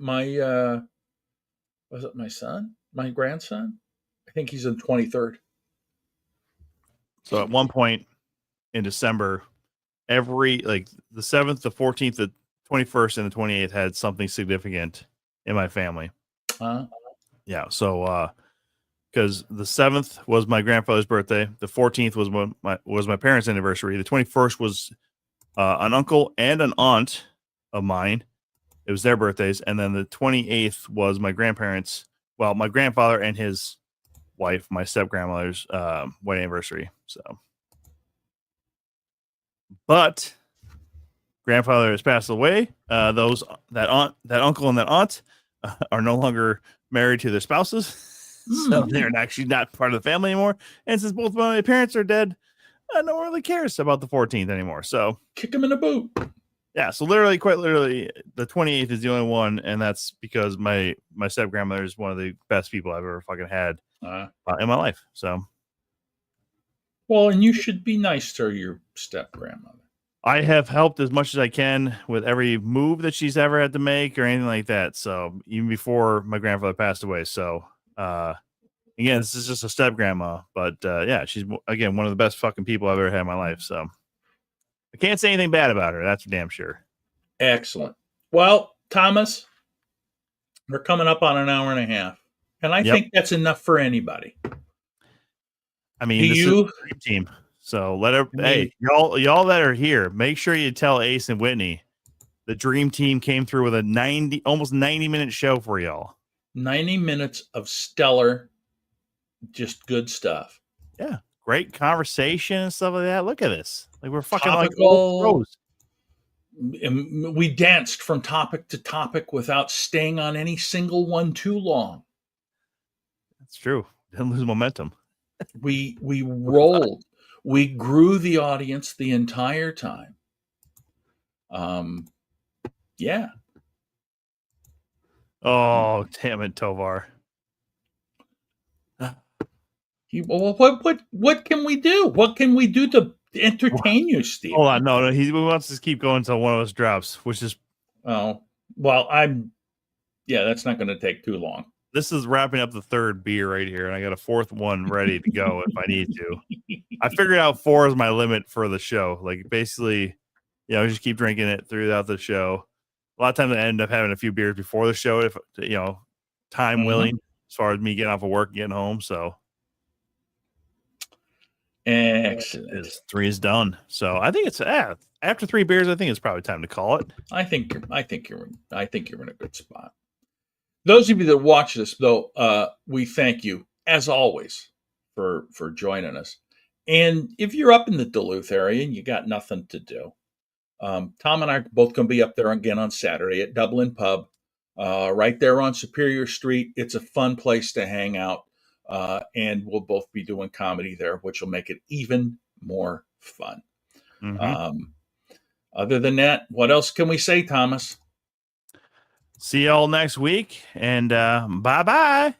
B: was it my son? My grandson? I think he's in 23rd.
C: so at one point in December, every the 7th, the 14th, the 21st, and the 28th had something significant in my family. Yeah. So because the 7th was my grandfather's birthday, the 14th was my parents' anniversary, the 21st was an uncle and an aunt of mine. It was their birthdays, and then the 28th was my grandparents. Well, my grandfather and his wife, my step grandmother's wedding anniversary. So, but grandfather has passed away. That uncle and that aunt are no longer married to their spouses, so they're actually not part of the family anymore. And since both of my parents are dead, no one really cares about the 14th anymore. So
B: kick them in the boot.
C: Yeah, so quite literally, the 28th is the only one, and that's because my step grandmother is one of the best people I've ever fucking had in my life. So,
B: well, and you should be nice to your step grandmother.
C: I have helped as much as I can with every move that she's ever had to make or anything like that. So even before my grandfather passed away. So again, this is just a step grandma, but yeah, she's again one of the best fucking people I've ever had in my life. So. I can't say anything bad about her. That's for damn sure.
B: Excellent. Well, Thomas, we're coming up on an hour and a half, and I think that's enough for anybody.
C: I mean, this is a dream team. So hey, y'all that are here, make sure you tell Ace and Whitney the dream team came through with a almost 90-minute show for y'all. 90
B: minutes of stellar, just good stuff.
C: Yeah. Great conversation and stuff like that. Look at this. Like we're fucking
B: topical,
C: like old
B: pros. We danced from topic to topic without staying on any single one too long.
C: That's true. Didn't lose momentum.
B: We rolled. We grew the audience the entire time. Yeah.
C: Oh, damn it, Tovar.
B: What can we do? What can we do to entertain you, Steve?
C: Hold on, no, he wants to keep going until one of us drops, which is
B: that's not going to take too long.
C: This is wrapping up the third beer right here, and I got a fourth one ready to go if I need to. I figured out 4 is my limit for the show. Like basically, just keep drinking it throughout the show. A lot of times I end up having a few beers before the show, if time willing, as far as me getting off of work and getting home. So.
B: Excellent.
C: 3 is done. So I think it's after 3 beers, I think it's probably time to call it.
B: I think you're in a good spot. Those of you that watch this, though, we thank you as always for joining us. And if you're up in the Duluth area and you got nothing to do, Tom and I are both going to be up there again on Saturday at Dublin Pub, right there on Superior Street. It's a fun place to hang out. And we'll both be doing comedy there, which will make it even more fun. Mm-hmm. Other than that, what else can we say, Thomas?
C: See y'all next week, and bye-bye.